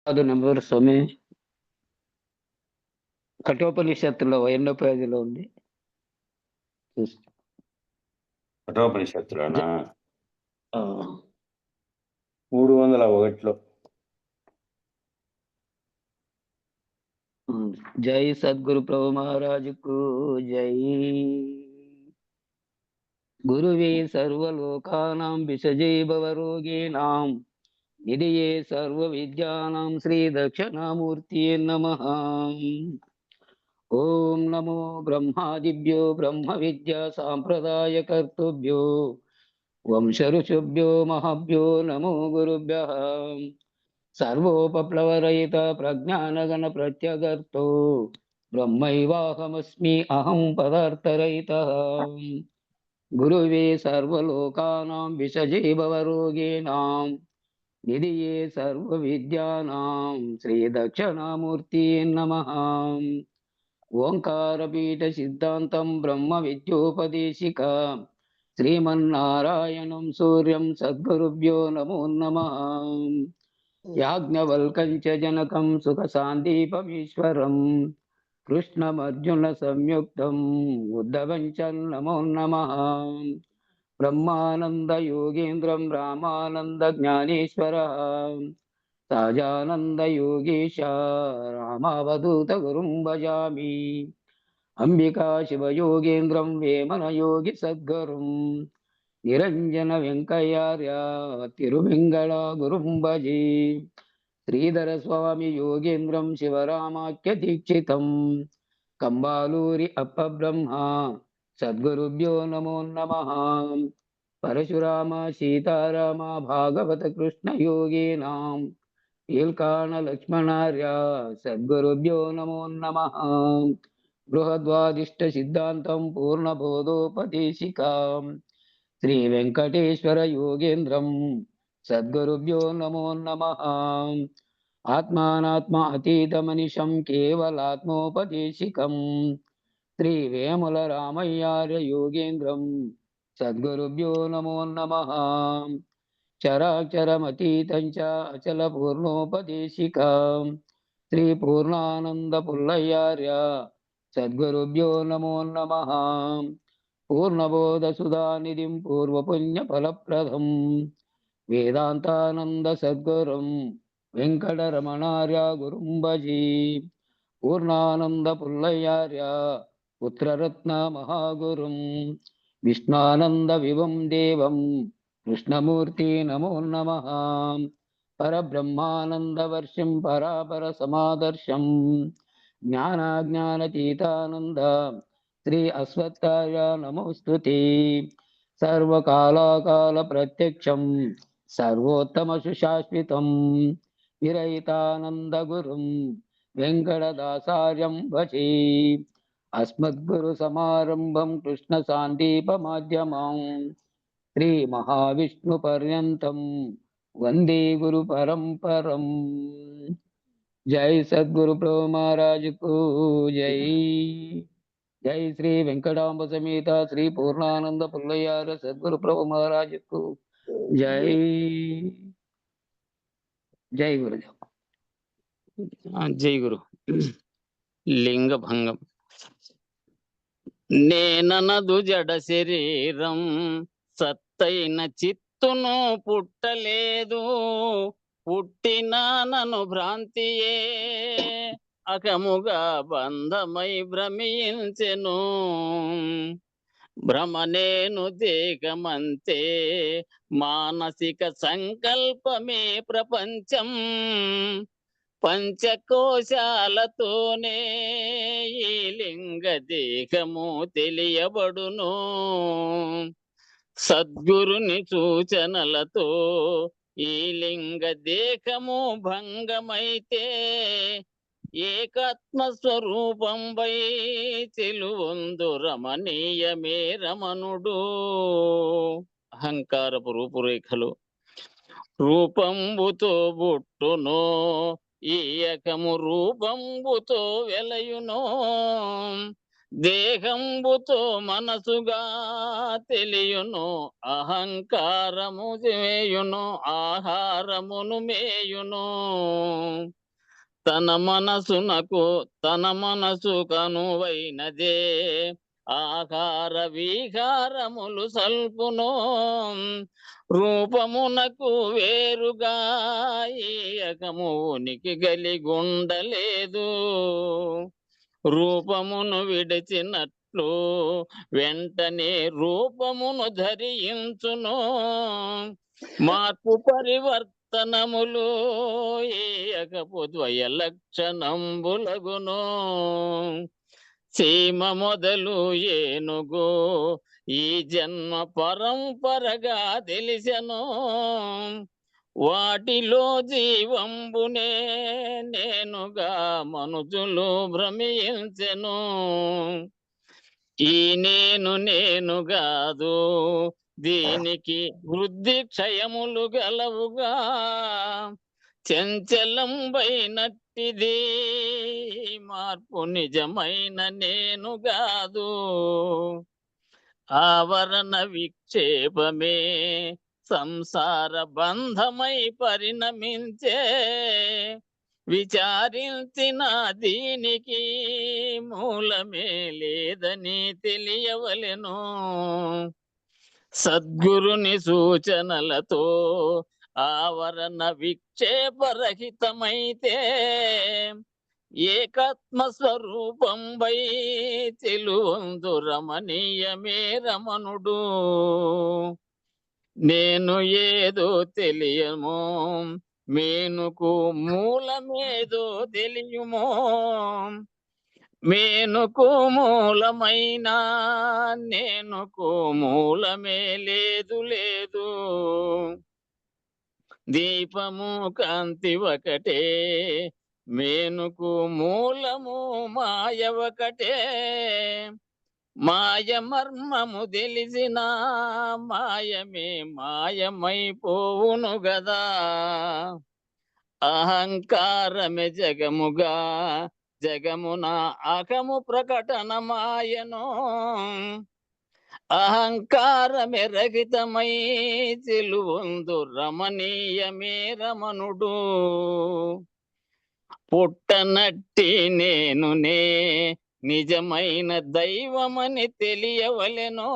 అది నెంబర్ స్వామి కఠోపనిషత్తులో ఎన్నో పేజీలో ఉంది. చూస్తా. కఠోపనిషత్తులోనా? ఆ, 301లో. జై సద్గురు ప్రభు మహారాజుకు జై. గురువే సర్వలోకానాం విసజై భవరోగిణాం నిధియే సర్వ విద్యానాం శ్రీ దక్షిణామూర్తి నమః. ఓం నమో బ్రహ్మాదిభ్యో బ్రహ్మ విద్యా సాంప్రదాయ కర్తృభ్యో వంశ ఋషుభ్యో మహాభ్యో నమో గురుభ్యః. సర్వోపప్లవరహిత ప్రజ్ఞానగణ ప్రత్యగర్తో బ్రహ్మైవాహమస్మి అహం పదార్థరహితః. గురువే సర్వలోకానాం విసజే భవరోగిణాం నిధియే సర్వ విద్యానాం శ్రీ దక్షిణామూర్తి నమః. ఓంకారపీఠ సిద్ధాంతం బ్రహ్మ విద్యోపదేశిక శ్రీమన్నారాయణం సూర్యం సద్గురుభ్యో నమో నమః. యాజ్ఞవల్కం చ జనకం సుఖ సాందీపమీశ్వరం కృష్ణమర్జున సంయుక్తం ఉద్ధవం చ నమో నమః. బ్రహ్మానంద యోగేంద్రం రామానంద జ్ఞానేశ్వర సహజానంద యోగీశ రామావధూత గురుం భజామి. అంబికా శివయోగేంద్రం వేమన యోగి సద్గురుం నిరంజన వెంకయ్యార్య తిరుమింగళ గురుం భజే. శ్రీధర స్వామి యోగేంద్రం శివరామాఖ్య దీక్షితం కంబాలూరి అప్పబ్రహ్మ సద్గురుభ్యో నమో నమః. పరశురామ సీతారామ భాగవత కృష్ణ యోగీనాం ఈల్కాణ లక్ష్మణార్య సద్గురుభ్యో నమో నమః. బృహద్వాదిష్ట సిద్ధాంతం పూర్ణబోధోపదేశికాం శ్రీ వెంకటేశ్వర యోగేంద్రం సద్గురుభ్యో నమో నమః. ఆత్మానాత్మ అతీతమనిషం కేవలాత్మోపదేశికం శ్రీ వేముల రామయ్యార్య యోగేంద్రం సద్గురుభ్యో నమో నమః. చరాచరమతీతం చ అచల పూర్ణోపదేశికం శ్రీ పూర్ణానంద పుల్లయ్యార్య సద్గురుభ్యో నమో నమః. పూర్ణబోధ సుధానిధిం పూర్వపుణ్య ఫలప్రదం వేదాంతానంద సద్గురుం వెంకటరమణార్య గురుం భజే. పూర్ణానంద పుల్లయ్యార్య పుత్రరత్న మహాగురుం విష్ణానంద వివం దేవం కృష్ణమూర్తి నమో నమః. పరబ్రహ్మానంద వర్షం పరాపర సమాదర్శం జ్ఞానాజ్ఞానతీతానంద శ్రీ అశ్వత్థాయ నమోస్తుతే. సర్వకాలాకాల ప్రత్యక్షం సర్వోత్తమ సుశాశ్వతం విరహితానంద గురుం వెంకటదాసార్యం భజే. అస్మద్గురు సమారంభం కృష్ణ సాందీప మాధ్యమం శ్రీ మహావిష్ణు పర్యంతం వందే గురు పరంపరం. జై సద్గురు ప్రభు మహారాజుకు జై. జై శ్రీ వెంకటాంబ సమేత శ్రీ పూర్ణానంద పుల్లయ్యార సద్గురు ప్రభు మహారాజుకు జై. జై గురుదేవ్. జై గురు. లింగ భంగం. నేననదు జడ శరీరం సత్తైన చిత్తును పుట్టలేదు, పుట్టినా నను భ్రాంతియే అకముగా బంధమై భ్రమించెను. భ్రమ నేను దేగమంతే మానసిక సంకల్పమే ప్రపంచం. పంచకోశాలతోనే ఈ లింగ దేహము తెలియబడును. సద్గురుని సూచనలతో ఈ లింగ దేహము భంగమైతే ఏకాత్మ స్వరూపంపై చెలువొందు రమణీయమే రమణుడు. అహంకారపు రూపురేఖలు రూపంబుతో బుట్టునో ఈ ఏకము రూపంబుతో వెలయునో. దేహంబుతో మనసుగా తెలియును, అహంకారము మేయును ఆహారమును మేయును. తన మనసు కనువైనదే ఆహార విహారములు సల్పును రూపమునకు వేరుగా ఏకము ఉనికి గలిగుండలేదు రూపమును విడిచినట్లు వెంటనే రూపమును ధరించును మార్పు పరివర్తనములు ఏకపు ద్వయ లక్షణంబులగును సీమ మొదలు ఏనుగు ఈ జన్మ పరంపరగా తెలిసెను వాటిలో జీవంబునే నేనుగా మనుజులు భ్రమించెను ఈ నేను కాదు దీనికి వృద్ధి క్షయములు గలవుగా చంచలంబైనట్టిది మార్పు నిజమైన నేను కాదు ఆవరణ విక్షేపమే సంసార బంధమై పరిణమించే విచారించిన దీనికి మూలమే లేదని తెలియవలెను సద్గురుని సూచనలతో ఆవరణ విక్షేపరహితమైతే ఏకాత్మ స్వరూపంబై తెలువందు రమణీయమే రమణుడు నేను ఏదో తెలియమో మేనుకు మూలమేదో తెలియమో మేనుకు మూలమైన నేనుకు మూలమే లేదు లేదు దీపము కాంతి ఒకటే మేనుకు మూలము మాయ ఒకటే మాయ మర్మము తెలిసిన మాయమే మాయమైపోవును గదా అహంకారమే జగముగా జగమున అహము ప్రకటన మాయను అహంకారమే రహితమై చెలువందు రమణీయమే రమణుడు పుట్టనట్టి నేనునే నిజమైన దైవమని తెలియవలెను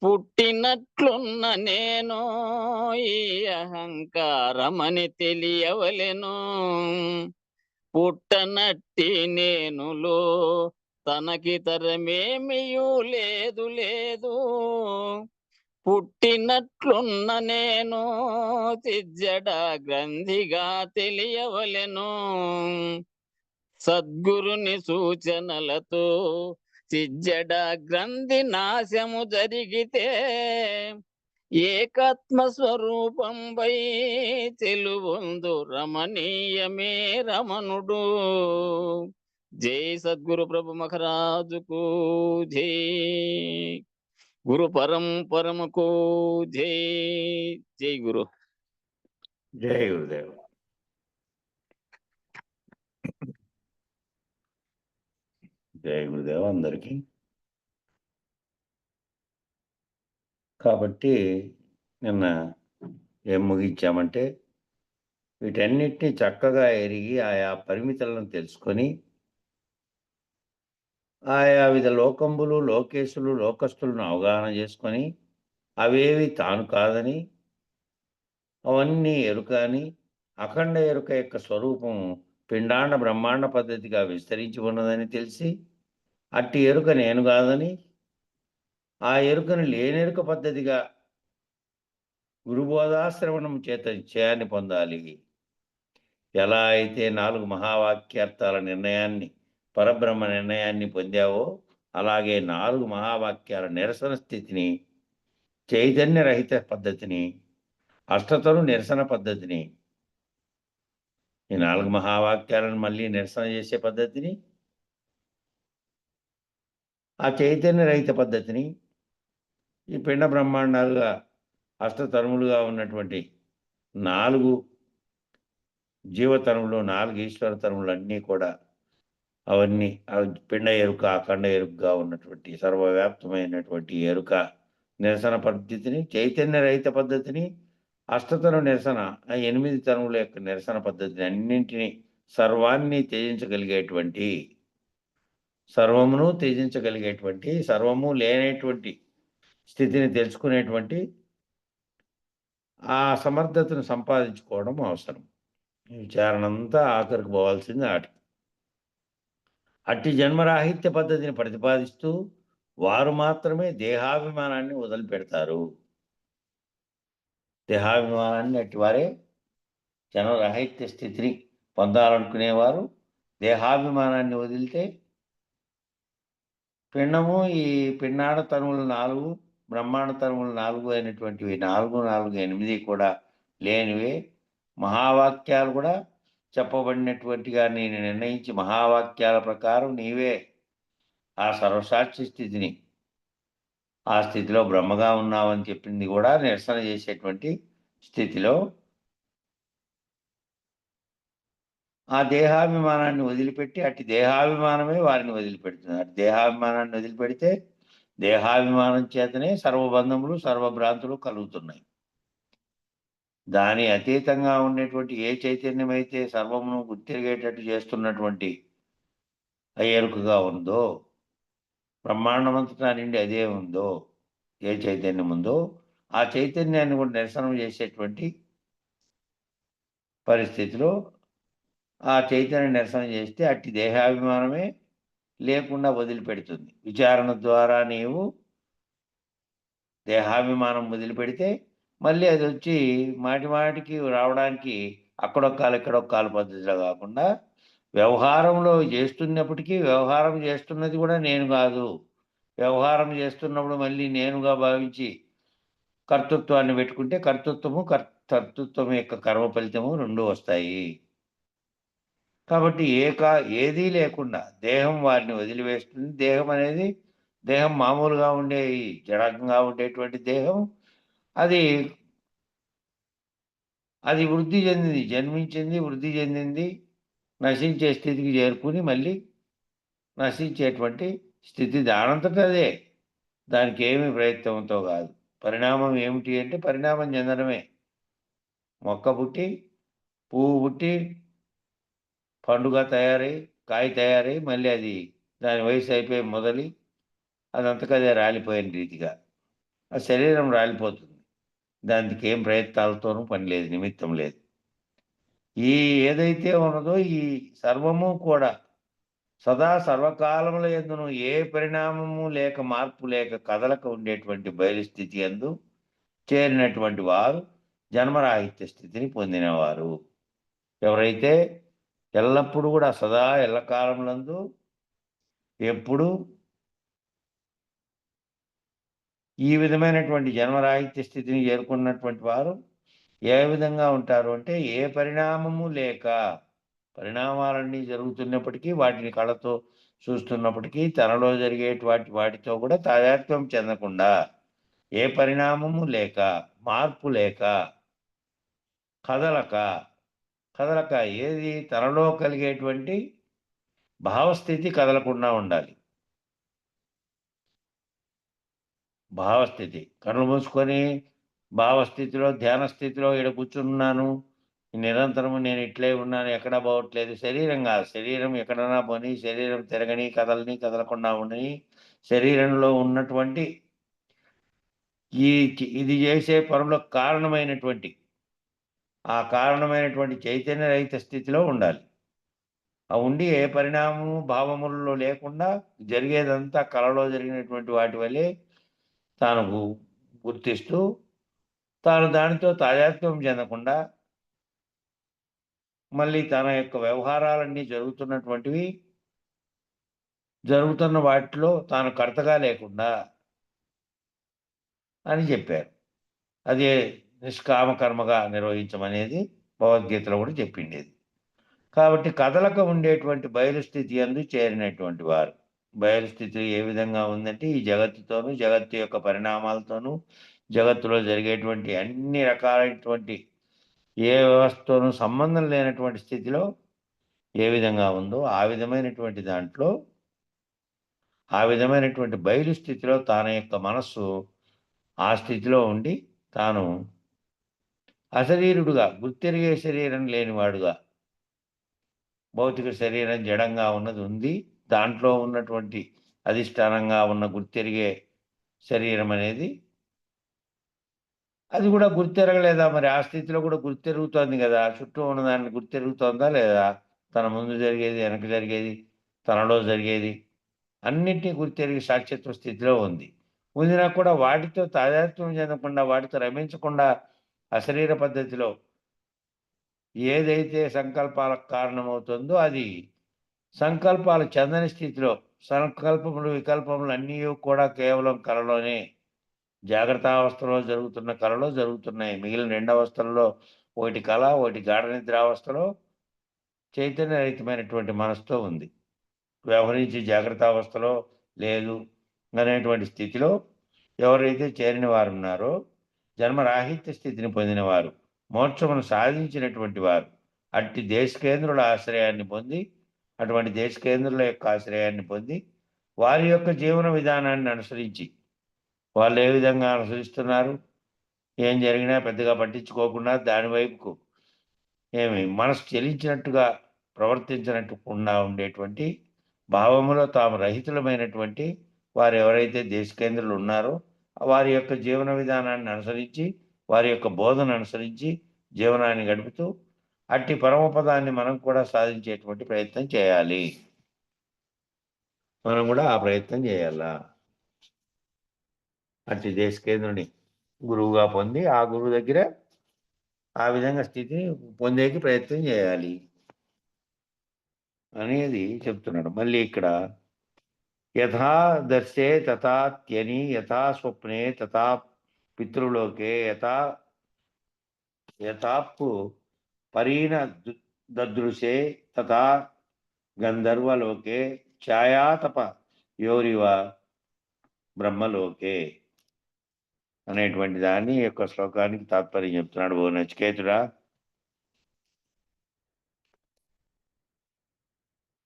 పుట్టినట్లున్న నేను ఈ అహంకారమని తెలియవలెను పుట్టనట్టి నేనులో తనకితరమేమియూ లేదు లేదు పుట్టినట్లున్న నేను తిజ్జడ గ్రంథిగా తెలియవలెను సద్గురుని సూచనలతో చిజ్జడ గ్రంథి నాశము జరిగితే ఏకాత్మ స్వరూపంపై తెలువందు రమణీయమే రమణుడు జై సద్గురు ప్రభు మహారాజుకు జై గురు పరంపరముకు జై జై గురు జై గురుదేవ్ జై గురుదేవ్ అందరికీ. కాబట్టి నిన్న ఏం ముగించామంటే వీటన్నిటినీ చక్కగా ఎరిగి ఆయా పరిమితులను తెలుసుకొని ఆయా విధ లోకంబులు లోకేశులు లోకస్తులను అవగాహన చేసుకొని అవేవి తాను కాదని అవన్నీ ఎరుక అని అఖండ ఎరుక యొక్క స్వరూపం పిండాండ బ్రహ్మాండ పద్ధతిగా విస్తరించి ఉన్నదని తెలిసి అట్టి ఎరుక నేను కాదని ఆ ఎరుకను లేనెరుక పద్ధతిగా గురుబోధాశ్రవణం చేత నిశ్చయాన్ని పొందాలి. ఎలా అయితే 4 మహావాక్యార్థాల నిర్ణయాన్ని పరబ్రహ్మ నిర్ణయాన్ని పొందావో అలాగే 4 మహావాక్యాల నిరసన స్థితిని చైతన్యరహిత పద్ధతిని అష్టతరు నిరసన పద్ధతిని ఈ 4 మహావాక్యాలను మళ్ళీ నిరసన చేసే పద్ధతిని ఆ చైతన్యరహిత పద్ధతిని ఈ పిండ బ్రహ్మాండాలుగా అష్టతరములుగా ఉన్నటువంటి 4 జీవతరములు 4 ఈశ్వర తరములు అన్నీ కూడా అవన్నీ పిండ ఎరుక అఖండ ఎరుకగా ఉన్నటువంటి సర్వవ్యాప్తమైనటువంటి ఎరుక నిరసన పద్ధతిని చైతన్యరహిత పద్ధతిని అష్టతరం నిరసన 8 తరముల యొక్క నిరసన పద్ధతిని అన్నింటినీ సర్వాన్ని త్యజించగలిగేటువంటి, సర్వమును త్యజించగలిగేటువంటి, సర్వము లేనటువంటి స్థితిని తెలుసుకునేటువంటి ఆ సమర్థతను సంపాదించుకోవడం అవసరం. ఈ విచారణ అంతా ఆఖరికి పోవాల్సింది అట్టి జన్మరాహిత్య పద్ధతిని ప్రతిపాదిస్తూ వారు మాత్రమే దేహాభిమానాన్ని వదిలిపెడతారు. దేహాభిమానాన్ని అట్టి వారే జన్మరాహిత్య స్థితిని పొందాలనుకునేవారు దేహాభిమానాన్ని వదిలితే పిండము, ఈ పిండాండ తనువులు 4, బ్రహ్మాండ తనువులు 4 అయినటువంటివి 4, 4, 8 కూడా లేనివే. మహావాక్యాలు కూడా చెప్పబడినటువంటిగా నేను నిర్ణయించి మహావాక్యాల ప్రకారం నీవే ఆ సర్వసాక్షి స్థితిని, ఆ స్థితిలో బ్రహ్మగా ఉన్నావని చెప్పింది కూడా నిరసన చేసేటువంటి స్థితిలో ఆ దేహాభిమానాన్ని వదిలిపెట్టి అట్టి దేహాభిమానమే వారిని వదిలిపెడుతుంది. అట్టి దేహాభిమానాన్ని వదిలిపెడితే దేహాభిమానం చేతనే సర్వబంధములు, సర్వభ్రాంతులు కలుగుతున్నాయి. దాని అతీతంగా ఉండేటువంటి ఏ చైతన్యమైతే సర్వమును గుర్తిరిగేటట్టు చేస్తున్నటువంటి ఎరుకగా ఉందో, బ్రహ్మాండమంతటా నిండి అదే ఉందో, ఏ చైతన్యం ఉందో ఆ చైతన్యాన్ని కూడా నిరసనం చేసేటువంటి పరిస్థితిలో ఆ చైతన్య నిరసన చేస్తే అట్టి దేహాభిమానమే లేకుండా వదిలిపెడుతుంది. విచారణ ద్వారా నీవు దేహాభిమానం వదిలిపెడితే మళ్ళీ అది వచ్చి మాటి మాటికి రావడానికి అక్కడొక్క కాలు ఇక్కడొక్క కాలు పద్ధతిలో కాకుండా వ్యవహారంలో చేస్తున్నప్పటికీ వ్యవహారం చేస్తున్నది కూడా నేను కాదు. వ్యవహారం చేస్తున్నప్పుడు మళ్ళీ నేనుగా భావించి కర్తృత్వాన్ని పెట్టుకుంటే కర్తృత్వము కర్తృత్వం యొక్క కర్మ ఫలితము 2 వస్తాయి. కాబట్టి ఏదీ లేకుండా దేహం వారిని వదిలివేస్తుంది. దేహం అనేది దేహం మామూలుగా ఉండే జడంగా ఉండేటువంటి దేహం అది వృద్ధి చెందింది, జన్మించింది, వృద్ధి చెందింది, నశించే స్థితికి చేరుకుని మళ్ళీ నశించేటువంటి స్థితి దానంతట అదే. దానికి ఏమి ప్రయత్నంతో కాదు. పరిణామం ఏమిటి అంటే పరిణామం చెందడమే. మొక్క పుట్టి, పువ్వు పుట్టి, పండుగ తయారై, కాయ తయారై మళ్ళీ అది దాని వయసు అయిపోయి మొదలి అదంతకదే రాలిపోయిన రీతిగా ఆ శరీరం రాలిపోతుంది. దానికి ఏం ప్రయత్నాలతోనూ పని లేదు, నిమిత్తం లేదు. ఏదైతే ఉన్నదో ఈ సర్వము కూడా సదా సర్వకాలముల యందును ఏ పరిణామము లేక మార్పు లేక కదలక ఉండేటువంటి బయలుస్థితి యందు చేరినటువంటి వారు జన్మరాహిత్య స్థితిని పొందినవారు. ఎవరైతే ఎల్లప్పుడూ కూడా సదా ఎల్లకాలములందు ఎప్పుడు ఈ విధమైనటువంటి జన్మరాహిత్య స్థితిని చేరుకున్నటువంటి వారు ఏ విధంగా ఉంటారు అంటే ఏ పరిణామము లేక, పరిణామాలన్నీ జరుగుతున్నప్పటికీ వాటిని కళ్ళతో చూస్తున్నప్పటికీ తనలో జరిగేటువంటి వాటితో కూడా తాదాత్మ్యం చెందకుండా, ఏ పరిణామము లేక, మార్పు లేక, కదలక ఏది తనలో కలిగేటువంటి భావస్థితి కదలకుండా ఉండాలి. భావస్థితి కళ్ళు మూసుకొని భావస్థితిలో, ధ్యాన స్థితిలో ఈడ కూర్చున్నాను, నిరంతరము నేను ఇట్లే ఉన్నాను, ఎక్కడా పోవట్లేదు. శరీరం కాదు, శరీరం ఎక్కడన్నా పోని, శరీరం తిరగని, కదలకుండా ఉండని, శరీరంలో ఉన్నటువంటి ఇది చేసే పనులకు కారణమైనటువంటి ఆ కారణమైనటువంటి చైతన్య రహిత స్థితిలో ఉండాలి. ఆ ఉండి ఏ పరిణామము భావములలో లేకుండా జరిగేదంతా కళలో జరిగినటువంటి వాటి వల్లే తాను గుర్తిస్తూ తాను దానితో తాదాత్మ్యం చెందకుండా మళ్ళీ తన యొక్క వ్యవహారాలన్నీ జరుగుతున్న వాటిలో తాను కర్తగా లేకుండా అని చెప్పారు. అదే నిష్కామ కర్మగా నిర్వహించమనేది భగవద్గీతలో కూడా చెప్పిండేది. కాబట్టి కదలక ఉండేటువంటి బయలుస్థితి యందు చేరినటువంటి వారు. బయలుస్థితి ఏ విధంగా ఉందంటే ఈ జగత్తుతోనూ, జగత్తు యొక్క పరిణామాలతోనూ, జగత్తులో జరిగేటువంటి అన్ని రకాలైనటువంటి ఏ వ్యవస్థతోనూ సంబంధం లేనటువంటి స్థితిలో ఏ విధంగా ఉందో ఆ విధమైనటువంటి దాంట్లో, ఆ విధమైనటువంటి బయలు స్థితిలో తన యొక్క మనస్సు ఆ స్థితిలో ఉండి తాను అశరీరుడుగా, గుర్తెరిగే శరీరం లేనివాడుగా భౌతిక శరీరం జడంగా ఉన్నది ఉంది. దాంట్లో ఉన్నటువంటి అధిష్టానంగా ఉన్న గుర్తెరిగే శరీరం అనేది అది కూడా గుర్తెరగలేదా మరి? ఆ స్థితిలో కూడా గుర్తెరుగుతోంది గదా! చుట్టూ ఉన్నదాన్ని గుర్తెరుగుతోందా లేదా? తన ముందు జరిగేది, వెనక జరిగేది, తనలో జరిగేది అన్నిటిని గుర్తెరిగి సాక్షిత్వ స్థితిలో ఉంది. ఉందినా కూడా వాటితో తాదాత్మ్యం చెందకుండా, వాటితో రమించకుండా అశరీర పద్ధతిలో ఏదైతే సంకల్పాలకు కారణమవుతుందో అది సంకల్పాలు చెందని స్థితిలో సంకల్పములు, వికల్పములు అన్నీ కూడా కేవలం కలలోనే జాగ్రత్తావస్థలో జరుగుతున్న కలలో జరుగుతున్నాయి. మిగిలిన 2 అవస్థల్లో ఒకటి కల, ఒకటి గాఢ నిద్రావస్థలో చైతన్యరహితమైనటువంటి మనసుతో ఉంది. వ్యవహరించి జాగ్రత్తావస్థలో లేదు అనేటువంటి స్థితిలో ఎవరైతే చేరిన వారున్నారో, జన్మరాహిత్య స్థితిని పొందినవారు, మోక్షమును సాధించినటువంటి వారు, అట్టి దేశకేంద్రుల ఆశ్రయాన్ని పొంది, అటువంటి దేశకేంద్రుల యొక్క ఆశ్రయాన్ని పొంది, వారి యొక్క జీవన విధానాన్ని అనుసరించి వాళ్ళు ఏ విధంగా అనుసరిస్తున్నారు, ఏం జరిగినా పెద్దగా పట్టించుకోకుండా దాని వైపుకు మనసు చెలించినట్టుగా ప్రవర్తించకుండా ఉండేటువంటి భావములో తాము రహితులమైనటువంటి వారు ఎవరైతే దేశకేంద్రులు ఉన్నారో వారి యొక్క జీవన విధానాన్ని అనుసరించి, వారి యొక్క బోధన అనుసరించి జీవనాన్ని గడుపుతూ అట్టి పరమపదాన్ని మనం కూడా సాధించేటువంటి ప్రయత్నం చేయాలి. మనం కూడా ఆ ప్రయత్నం చేయాలా. అట్టి దేశకేంద్రుని గురువుగా పొంది ఆ గురువు దగ్గర ఆ విధంగా స్థితిని పొందేకి ప్రయత్నం చేయాలి అనేది చెప్తున్నాడు. మళ్ళీ ఇక్కడ యథా దర్శే తథా త్యని, యథా స్వప్నే తథా పితృలోకే, యథాప్పు పరీణ దదృశే తథా గంధర్వలోకే, ఛాయాతప యోరివ బ్రహ్మలోకే అనేటువంటి దాన్ని యొక్క శ్లోకానికి తాత్పర్యం చెప్తున్నాడు. ఓ నచికేతుడా,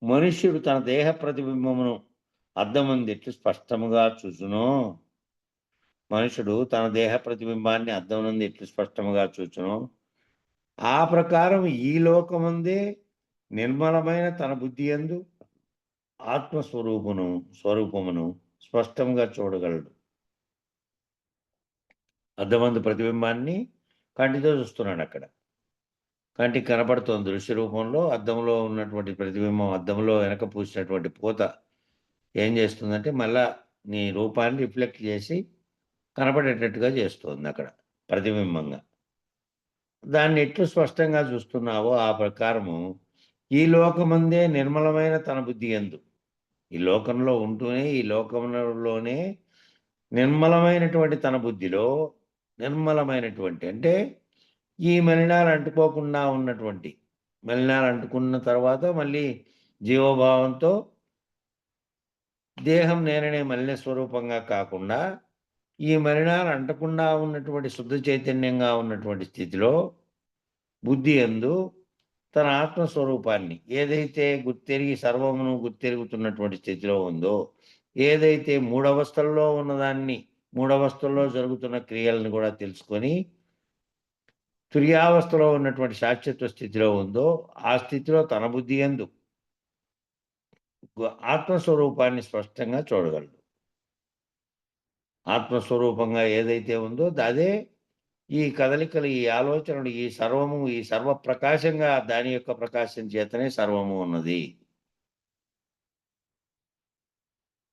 మనుష్యుడు తన దేహ ప్రతిబింబమును అద్దముందు ఎట్లు స్పష్టముగా చూచునో, మనుషుడు తన దేహ ప్రతిబింబాన్ని అద్దం నుండి ఎట్లు స్పష్టముగా చూచునో, ఆ ప్రకారం ఈ లోకముందే నిర్మలమైన తన బుద్ధి యందు స్వరూపమును స్పష్టంగా చూడగలడు. అద్దమందు ప్రతిబింబాన్ని కంటితో చూస్తున్నాడు. అక్కడ కంటికి కనపడుతోంది దృశ్య రూపంలో. అద్దంలో ఉన్నటువంటి ప్రతిబింబం, అద్దంలో వెనక పూసినటువంటి పూత ఏం చేస్తుందంటే మళ్ళా నీ రూపాన్ని రిఫ్లెక్ట్ చేసి కనపడేటట్టుగా చేస్తుంది అక్కడ ప్రతిబింబంగా. దాన్ని ఎట్లు స్పష్టంగా చూస్తున్నావో ఆ ప్రకారము ఈ లోకమందే నిర్మలమైన తన బుద్ధి యందు, ఈ లోకంలో ఉంటూనే ఈ లోకంలోనే నిర్మలమైనటువంటి తన బుద్ధిలో, నిర్మలమైనటువంటి అంటే ఈ మలినాలు అంటుకోకుండా ఉన్నటువంటి, మలినాలు అంటుకున్న తర్వాత మళ్ళీ జీవభావంతో దేహం నేననే మలిన స్వరూపంగా కాకుండా ఈ మలినాలు అంటకుండా ఉన్నటువంటి శుద్ధ చైతన్యంగా ఉన్నటువంటి స్థితిలో బుద్ధి యందు తన ఆత్మస్వరూపాన్ని ఏదైతే గుర్తెరిగి సర్వమును గుర్తెరుగుతున్నటువంటి స్థితిలో ఉందో, ఏదైతే మూడవస్థల్లో ఉన్నదాన్ని, మూడవస్థల్లో జరుగుతున్న క్రియలను కూడా తెలుసుకొని తుర్యావస్థలో ఉన్నటువంటి శాశ్వత స్థితిలో ఉందో ఆ స్థితిలో తన బుద్ధి యందు ఆత్మస్వరూపాన్ని స్పష్టంగా చూడగలడు. ఆత్మస్వరూపంగా ఏదైతే ఉందో అదే ఈ కదలికలు, ఈ ఆలోచనలు, ఈ సర్వము, ఈ సర్వ ప్రకాశంగా దాని యొక్క ప్రకాశం చేతనే సర్వము ఉన్నది.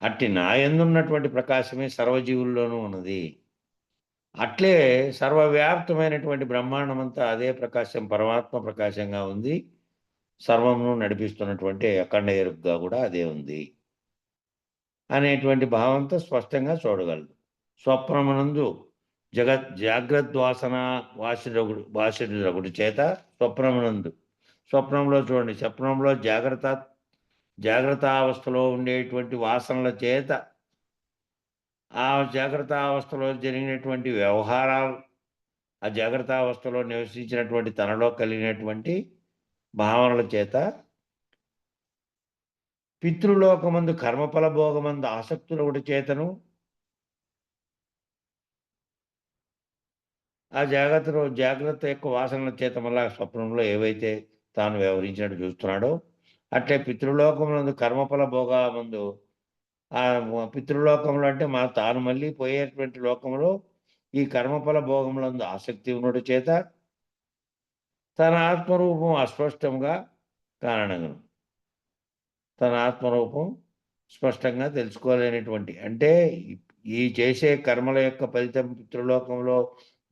అట్టి నాయందున్నటువంటి ప్రకాశమే సర్వజీవుల్లోనూ ఉన్నది. అట్లే సర్వవ్యాప్తమైనటువంటి బ్రహ్మాండమంతా అదే ప్రకాశం, పరమాత్మ ప్రకాశంగా ఉంది. సర్వమును నడిపిస్తున్నటువంటి అఖండ ఎరుగ్గా కూడా అదే ఉంది అనేటువంటి భావంతో స్పష్టంగా చూడగలదు. స్వప్నమునందు జాగ్రద్వాసన వాసిరగుడు చేత స్వప్నంలో చూడండి, స్వప్నంలో జాగ్రత్తావస్థలో ఉండేటువంటి వాసనల చేత ఆ జాగ్రత్తావస్థలో జరిగినటువంటి వ్యవహారాలు, ఆ జాగ్రత్తావస్థలో నివసించినటువంటి తనలో కలిగినటువంటి భావనల చేత పితృలోకమందు కర్మఫల భోగమందు ఆసక్తులొకటి చేతను ఆ జాగ్రత్త యొక్క వాసనల చేత మళ్ళా స్వప్నంలో ఏవైతే తాను వ్యవహరించినట్టు చూస్తున్నాడో అట్లే పితృలోకమునందు కర్మఫల భోగముందు ఆ పితృలోకంలో అంటే తాను మళ్ళీ పోయేటువంటి లోకంలో ఈ కర్మఫల భోగములందు ఆసక్తి ఉన్నటు చేత తన ఆత్మరూపం అస్పష్టంగా కారణంగా తన ఆత్మరూపం స్పష్టంగా తెలుసుకోలేనటువంటి అంటే ఈ చేసే కర్మల యొక్క ఫలితం పితృలోకంలో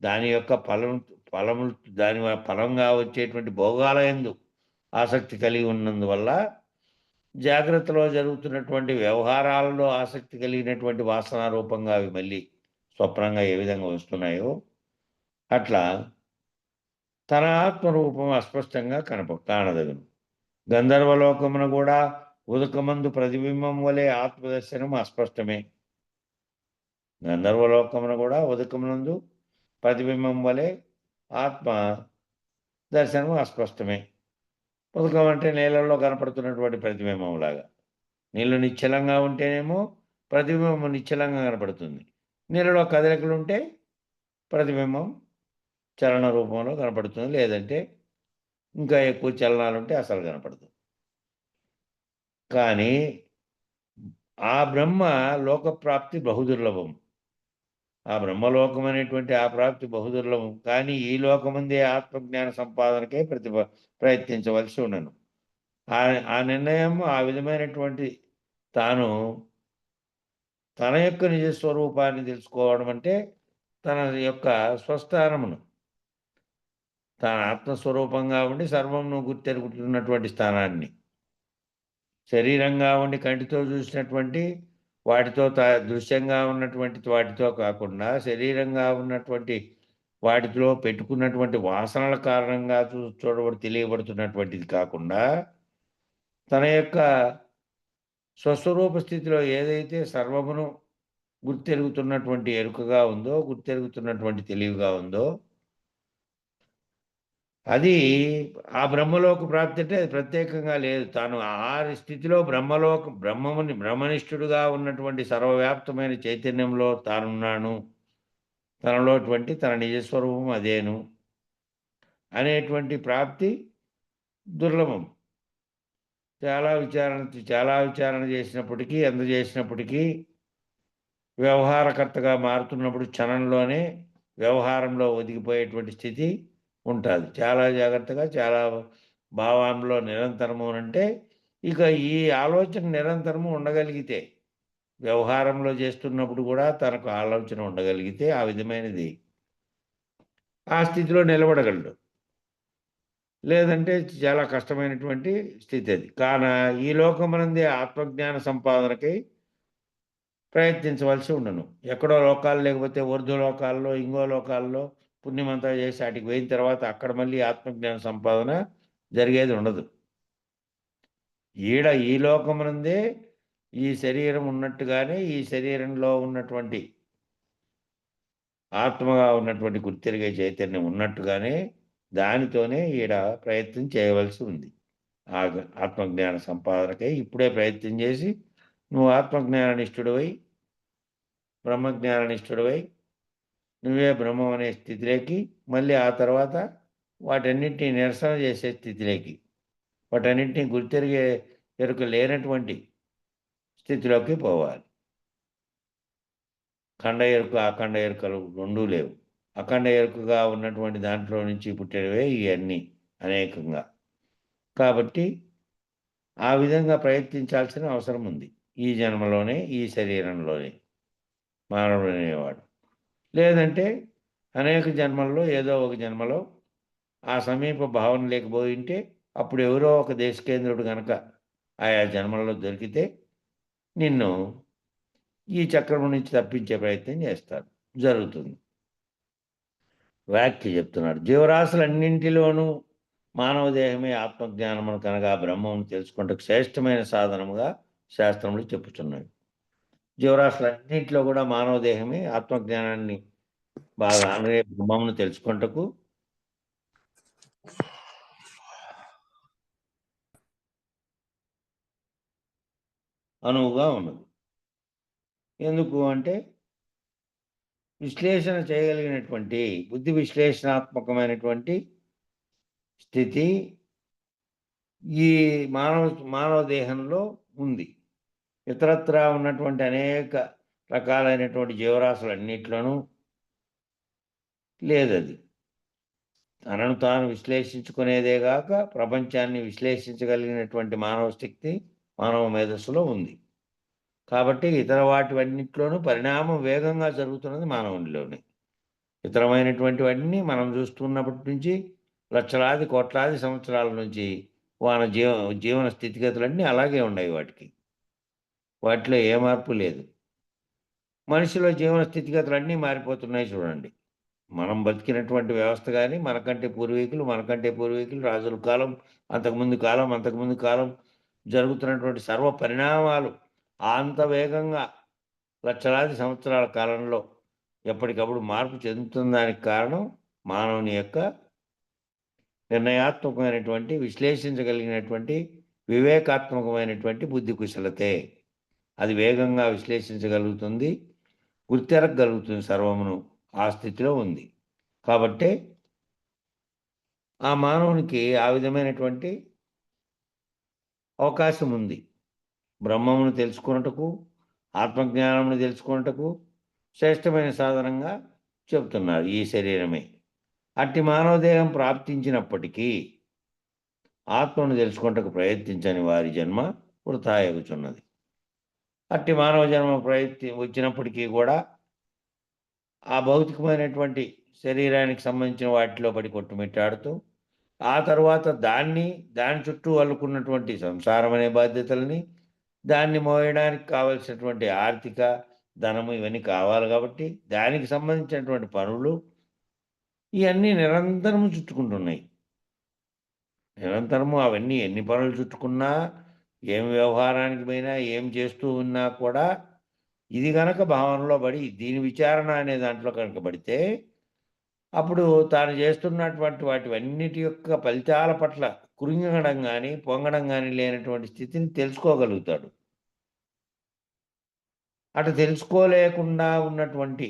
దాని యొక్క ఫలములు దాని ఫలంగా వచ్చేటువంటి భోగాల యందు ఆసక్తి కలిగి ఉన్నందువల్ల జాగ్రత్తలో జరుగుతున్నటువంటి వ్యవహారాలలో ఆసక్తి కలిగినటువంటి వాసన రూపంగా అవి మళ్ళీ స్వప్నంగా ఏ విధంగా వస్తున్నాయో అట్లా తన ఆత్మరూపం అస్పష్టంగా కానదగును. గంధర్వలోకమున కూడా ఉదకమందు ప్రతిబింబం వలె ఆత్మదర్శనం అస్పష్టమే. గంధర్వలోకమున కూడా ఉదకమునందు ప్రతిబింబం వలె ఆత్మ దర్శనం అస్పష్టమే. ఉదకం అంటే నీళ్ళల్లో కనపడుతున్నటువంటి ప్రతిబింబం లాగా. నీళ్ళు నిశ్చలంగా ఉంటేనేమో ప్రతిబింబం నిశ్చలంగా కనపడుతుంది. నీళ్ళలో కదలికలు ఉంటే ప్రతిబింబం చలన రూపంలో కనపడుతుంది, లేదంటే ఇంకా ఎక్కువ చలనాలు ఉంటే అసలు కనపడదు. కానీ ఆ బ్రహ్మ లోకప్రాప్తి బహుదుర్లభం. ఆ బ్రహ్మలోకం అనేటువంటి ఆ ప్రాప్తి బహుదుర్లభం. కానీ ఈ లోకముందే ఆత్మజ్ఞాన సంపాదనకే ప్రయత్నించవలసి ఉండను. ఆ నిర్ణయం ఆ విధమైనటువంటి తాను తన యొక్క నిజస్వరూపాన్ని తెలుసుకోవడం అంటే తన యొక్క స్వస్థానమును తన ఆత్మస్వరూపంగా ఉండి సర్వమును గుర్తెరుగుతున్నటువంటి స్థానాన్ని శరీరంగా ఉండి కంటితో చూసినటువంటి వాటితో దృశ్యంగా ఉన్నటువంటి వాటితో కాకుండా శరీరంగా ఉన్నటువంటి వాటిలో పెట్టుకున్నటువంటి వాసనల కారణంగా తెలియబడుతున్నటువంటిది కాకుండా తన యొక్క స్వస్వరూప స్థితిలో ఏదైతే సర్వమును గుర్తెరుగుతున్నటువంటి ఎరుకగా ఉందో, గుర్తెరుగుతున్నటువంటి తెలివిగా ఉందో అది ఆ బ్రహ్మలోక ప్రాప్తి అంటే అది ప్రత్యేకంగా లేదు. తాను ఆ స్థితిలో బ్రహ్మనిష్ఠుడుగా ఉన్నటువంటి సర్వవ్యాప్తమైన చైతన్యంలో తానున్నాను, తనలోటువంటి తన నిజస్వరూపం అదేను అనేటువంటి ప్రాప్తి దుర్లభం. చాలా విచారణ చేసినప్పటికీ, అందజేసినప్పటికీ వ్యవహారకర్తగా మారుతున్నప్పుడు క్షణంలోనే వ్యవహారంలో ఒదిగిపోయేటువంటి స్థితి ఉంటుంది. చాలా జాగ్రత్తగా చాలా భావంలో నిరంతరము అంటే ఇక ఈ ఆలోచన నిరంతరము ఉండగలిగితే వ్యవహారంలో చేస్తున్నప్పుడు కూడా తనకు ఆలోచన ఉండగలిగితే ఆ విధమైనది ఆ స్థితిలో నిలబడగలడు. లేదంటే చాలా కష్టమైనటువంటి స్థితి అది. కాన ఈ లోకమునందే ఆత్మజ్ఞాన సంపాదనకై ప్రయత్నించవలసి ఉండను. ఎక్కడో లోకాలు లేకపోతే ఊర్ధ్వలోకాల్లో ఇంకో లోకాల్లో పుణ్యమంతా చేసి వాటికి పోయిన తర్వాత అక్కడ మళ్ళీ ఆత్మజ్ఞాన సంపాదన జరిగేది ఉండదు. ఈ లోకమునందే ఈ శరీరం ఉన్నట్టుగానే ఈ శరీరంలో ఉన్నటువంటి ఆత్మగా ఉన్నటువంటి గుర్తెరిగే చైతన్యం ఉన్నట్టుగానే దానితోనే ప్రయత్నం చేయవలసి ఉంది. ఆ ఆత్మజ్ఞాన సంపాదనకై ఇప్పుడే ప్రయత్నం చేసి నువ్వు ఆత్మజ్ఞాననిష్ఠుడివై బ్రహ్మజ్ఞాననిష్ఠుడివై నువ్వే బ్రహ్మం అనే స్థితిలోకి మళ్ళీ ఆ తర్వాత వాటన్నింటినీ నిరసన చేసే స్థితిలోకి వాటన్నింటినీ గుర్తెరిగే ఎరుక లేనటువంటి స్థితిలోకి పోవాలి. ఖండ ఎరుక అఖండ ఎరుకలు రెండూ లేవు. అఖండ ఎరుకగా ఉన్నటువంటి దాంట్లో నుంచి పుట్టినవే ఇవన్నీ అనేకంగా. కాబట్టి ఆ విధంగా ప్రయత్నించాల్సిన అవసరం ఉంది ఈ జన్మలోనే, ఈ శరీరంలోనే మానవుడు అనేవాడు. లేదంటే అనేక జన్మల్లో ఏదో ఒక జన్మలో ఆ సమీప భావన లేకపోయింటే అప్పుడు ఎవరో ఒక దేశకేంద్రుడు కనుక ఆయా జన్మల్లో దొరికితే నిన్ను ఈ చక్రము నుంచి తప్పించే ప్రయత్నం చేస్తారు, జరుగుతుంది. వ్యాఖ్య చెప్తున్నాడు. జీవరాశులన్నింటిలోనూ మానవ దేహమే ఆత్మజ్ఞానమును కనుక బ్రహ్మను తెలుసుకుంటకు శ్రేష్టమైన సాధనముగా శాస్త్రములు చెప్పుచున్నవి. జీవరాశులన్నింటిలో కూడా మానవ దేహమే ఆత్మజ్ఞానాన్ని బాగా అనగా బ్రహ్మమును తెలుసుకుంటకు అనువుగా ఉన్నది. ఎందుకు అంటే విశ్లేషణ చేయగలిగినటువంటి బుద్ధి విశ్లేషణాత్మకమైనటువంటి స్థితి ఈ మానవ దేహంలో ఉంది. ఇతరత్రా ఉన్నటువంటి అనేక రకాలైనటువంటి జీవరాశులన్నిట్లోనూ లేదది. తనను తాను విశ్లేషించుకునేదే గాక ప్రపంచాన్ని విశ్లేషించగలిగినటువంటి మానవ శక్తి మానవ మేధస్సులో ఉంది. కాబట్టి ఇతర వాటివన్నిట్లోనూ పరిణామం వేగంగా జరుగుతున్నది మానవునిలోనే. ఇతరమైనటువంటివన్నీ మనం చూస్తున్నప్పటి నుంచి లక్షలాది, కోట్లాది సంవత్సరాల నుంచి వాన జీవన స్థితిగతులన్నీ అలాగే ఉన్నాయి వాటికి. వాటిలో ఏ మార్పు లేదు. మనిషిలో జీవన స్థితిగతులన్నీ మారిపోతున్నాయి చూడండి. మనం బతికినటువంటి వ్యవస్థ గాని, మనకంటే పూర్వీకులు రాజుల కాలం, అంతకుముందు కాలం జరుగుతున్నటువంటి సర్వ పరిణామాలు అంత వేగంగా లక్షలాది సంవత్సరాల కాలంలో ఎప్పటికప్పుడు మార్పు చెందుతుందానికి కారణం మానవుని యొక్క నిర్ణయాత్మకమైనటువంటి, విశ్లేషించగలిగినటువంటి, వివేకాత్మకమైనటువంటి బుద్ధి కుశలతే. అది వేగంగా విశ్లేషించగలుగుతుంది, గుర్తెరగగలుగుతుంది సర్వమును. ఆ స్థితిలో ఉంది. కాబట్టే ఆ మానవునికి ఆ విధమైనటువంటి అవకాశం ఉంది. బ్రహ్మమును తెలుసుకొనుటకు, ఆత్మజ్ఞానమును తెలుసుకొనుటకు శ్రేష్టమైన సాధనంగా చెబుతున్నారు ఈ శరీరమే. అట్టి మానవ దేహం ప్రాప్తించినప్పటికీ ఆత్మను తెలుసుకొనుటకు ప్రయత్నించని వారి జన్మ వృథాయగుచున్నది. అట్టి మానవ జన్మ వచ్చినప్పటికీ కూడా ఆ భౌతికమైనటువంటి శరీరానికి సంబంధించిన వాటిలో పడి కొట్టుమిట్టాడుతూ, ఆ తరువాత దాని చుట్టూ అల్లుకున్నటువంటి సంసారం అనే బాధ్యతలని, దాన్ని మోయడానికి కావలసినటువంటి ఆర్థిక, ధనము ఇవన్నీ కావాలి కాబట్టి, దానికి సంబంధించినటువంటి పనులు ఇవన్నీ నిరంతరము చుట్టుకుంటున్నాయి. నిరంతరము అవన్నీ ఎన్ని పనులు చుట్టుకున్నా, ఏం వ్యవహారానికి పోయినా, ఏం చేస్తూ ఉన్నా కూడా ఇది గనక భావనలో పడి, దీని విచారణ అనే దాంట్లో కనుక పడితే, అప్పుడు తాను చేస్తున్నటువంటి వాటివన్నిటి యొక్క ఫలితాల పట్ల కృంగడం గాని, పొంగడం గాని లేనటువంటి స్థితిని తెలుసుకోగలుగుతాడు. అటు తెలుసుకోలేకుండా ఉన్నటువంటి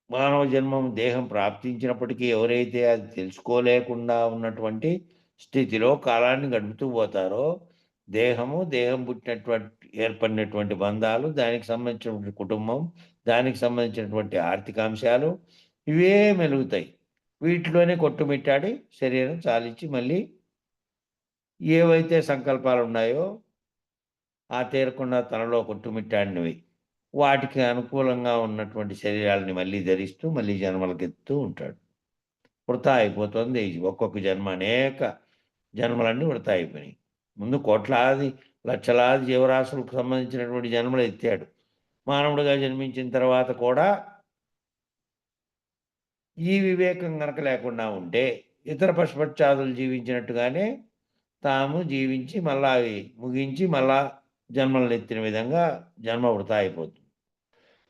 మానవ జన్మం దేహం ప్రాప్తించినప్పటికీ ఎవరైతే అది తెలుసుకోలేకుండా ఉన్నటువంటి స్థితిలో కాలాన్ని గడుపుతూ పోతారో, దేహం ఏర్పడినటువంటి బంధాలు, దానికి సంబంధించినటువంటి కుటుంబం, దానికి సంబంధించినటువంటి ఆర్థికాంశాలు ఇవే మెలుగుతాయి. వీటిలోనే కొట్టుమిట్టాడి శరీరం చాలించి మళ్ళీ ఏవైతే సంకల్పాలున్నాయో ఆ తీరకుండా తనలో కొట్టుమిట్టాడినవి వాటికి అనుకూలంగా ఉన్నటువంటి శరీరాలని మళ్ళీ ధరిస్తూ మళ్ళీ జన్మలకెత్తుతూ ఉంటాడు. వృథా అయిపోతుంది ఒక్కొక్క జన్మ. అనేక జన్మలన్నీ వృథా అయిపోయినాయి. ముందు కోట్లాది, లక్షలాది జీవరాశులకు సంబంధించినటువంటి జన్మలు ఎత్తాడు. మానవుడిగా జన్మించిన తర్వాత కూడా ఈ వివేకం గనక లేకుండా ఉంటే ఇతర పశుపక్షాదులు జీవించినట్టుగానే తాము జీవించి మళ్ళా అవి ముగించి మళ్ళా జన్మలను ఎత్తిన విధంగా జన్మ వృథా అయిపోతుంది.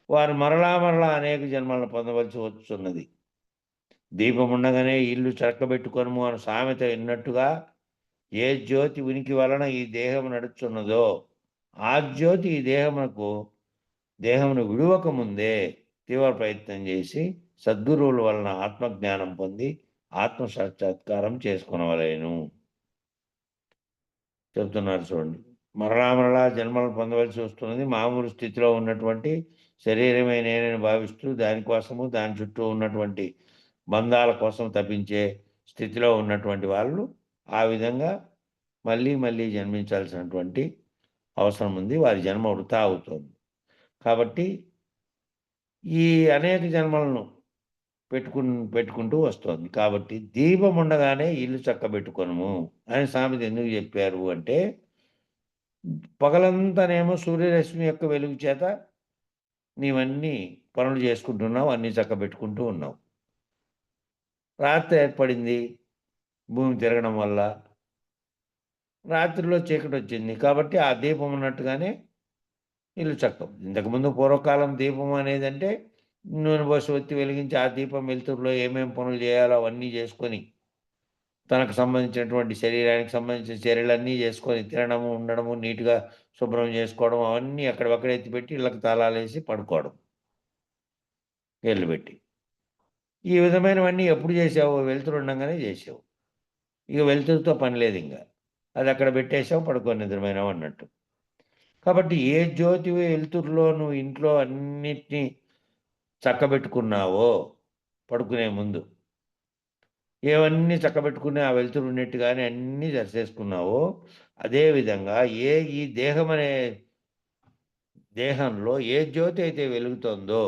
వారు మరలా అనేక జన్మలను పొందవలసి వస్తున్నది. దీపం ఉండగానే ఇల్లు చక్కబెట్టుకొనుము అని సామెత విన్నట్టుగా ఏ జ్యోతి ఉనికి వలన ఈ దేహం నడుచున్నదో ఆ జ్యోతి ఈ దేహమును విడువక ముందే తీవ్ర ప్రయత్నం చేసి సద్గురువుల వలన ఆత్మజ్ఞానం పొంది ఆత్మ సాక్షాత్కారం చేసుకునవలేను చెబుతున్నారు చూడండి. మరలా జన్మలను పొందవలసి వస్తున్నది. మామూలు స్థితిలో ఉన్నటువంటి శరీరమే నేనని భావిస్తూ దానికోసము దాని చుట్టూ ఉన్నటువంటి బంధాల కోసం తప్పించే స్థితిలో ఉన్నటువంటి వాళ్ళు ఆ విధంగా మళ్ళీ జన్మించాల్సినటువంటి అవసరం ఉంది. వారి జన్మ వృథా అవుతుంది. కాబట్టి ఈ అనేక జన్మలను పెట్టుకుంటూ వస్తోంది. కాబట్టి దీపం ఉండగానే ఇల్లు చక్కబెట్టుకొనుము అని సామెత ఎందుకు చెప్పారు అంటే, పగలంతానేమో సూర్యరశ్మి యొక్క వెలుగు చేత నీవన్నీ పనులు చేసుకుంటున్నావు, అన్నీ చక్కబెట్టుకుంటూ ఉన్నావు. రాత్రి ఏర్పడింది భూమి తిరగడం వల్ల, రాత్రిలో చీకటి వచ్చింది. కాబట్టి ఆ దీపం ఉన్నట్టుగానే ఇల్లు చక్కం. ఇంతకుముందు పూర్వకాలం దీపం అనేదంటే నూనె పోసి ఒత్తి వెలిగించి ఆ దీపం వెలుతురులో ఏమేం పనులు చేయాలో అవన్నీ చేసుకొని, తనకు సంబంధించినటువంటి శరీరానికి సంబంధించిన చర్యలన్నీ చేసుకొని తినడము, ఉండడము, నీట్‌గా శుభ్రం చేసుకోవడం అవన్నీ అక్కడివక్కడ ఎత్తిపెట్టి ఇళ్ళకి తాళాలేసి పడుకోవడం. నీళ్లు పెట్టి. ఈ విధమైనవన్నీ ఎప్పుడు చేసావు? వెలుతురు ఉండంగానే చేసావు. ఇక వెలుతురుతో పని లేదింక. అది అక్కడ పెట్టేసావు, పడుకొని నిద్రపోయినావు అన్నట్టు. కాబట్టి ఏ జ్యోతి వెలుతురులో నువ్వు ఇంట్లో అన్నిటినీ చక్కబెట్టుకున్నావో పడుకునే ముందు, ఏవన్నీ చక్కబెట్టుకుని ఆ వెలుతురు ఉన్నట్టుగానే అన్నీ సరిచేసుకున్నావో, అదేవిధంగా ఈ దేహంలో ఏ జ్యోతి అయితే వెలుగుతోందో,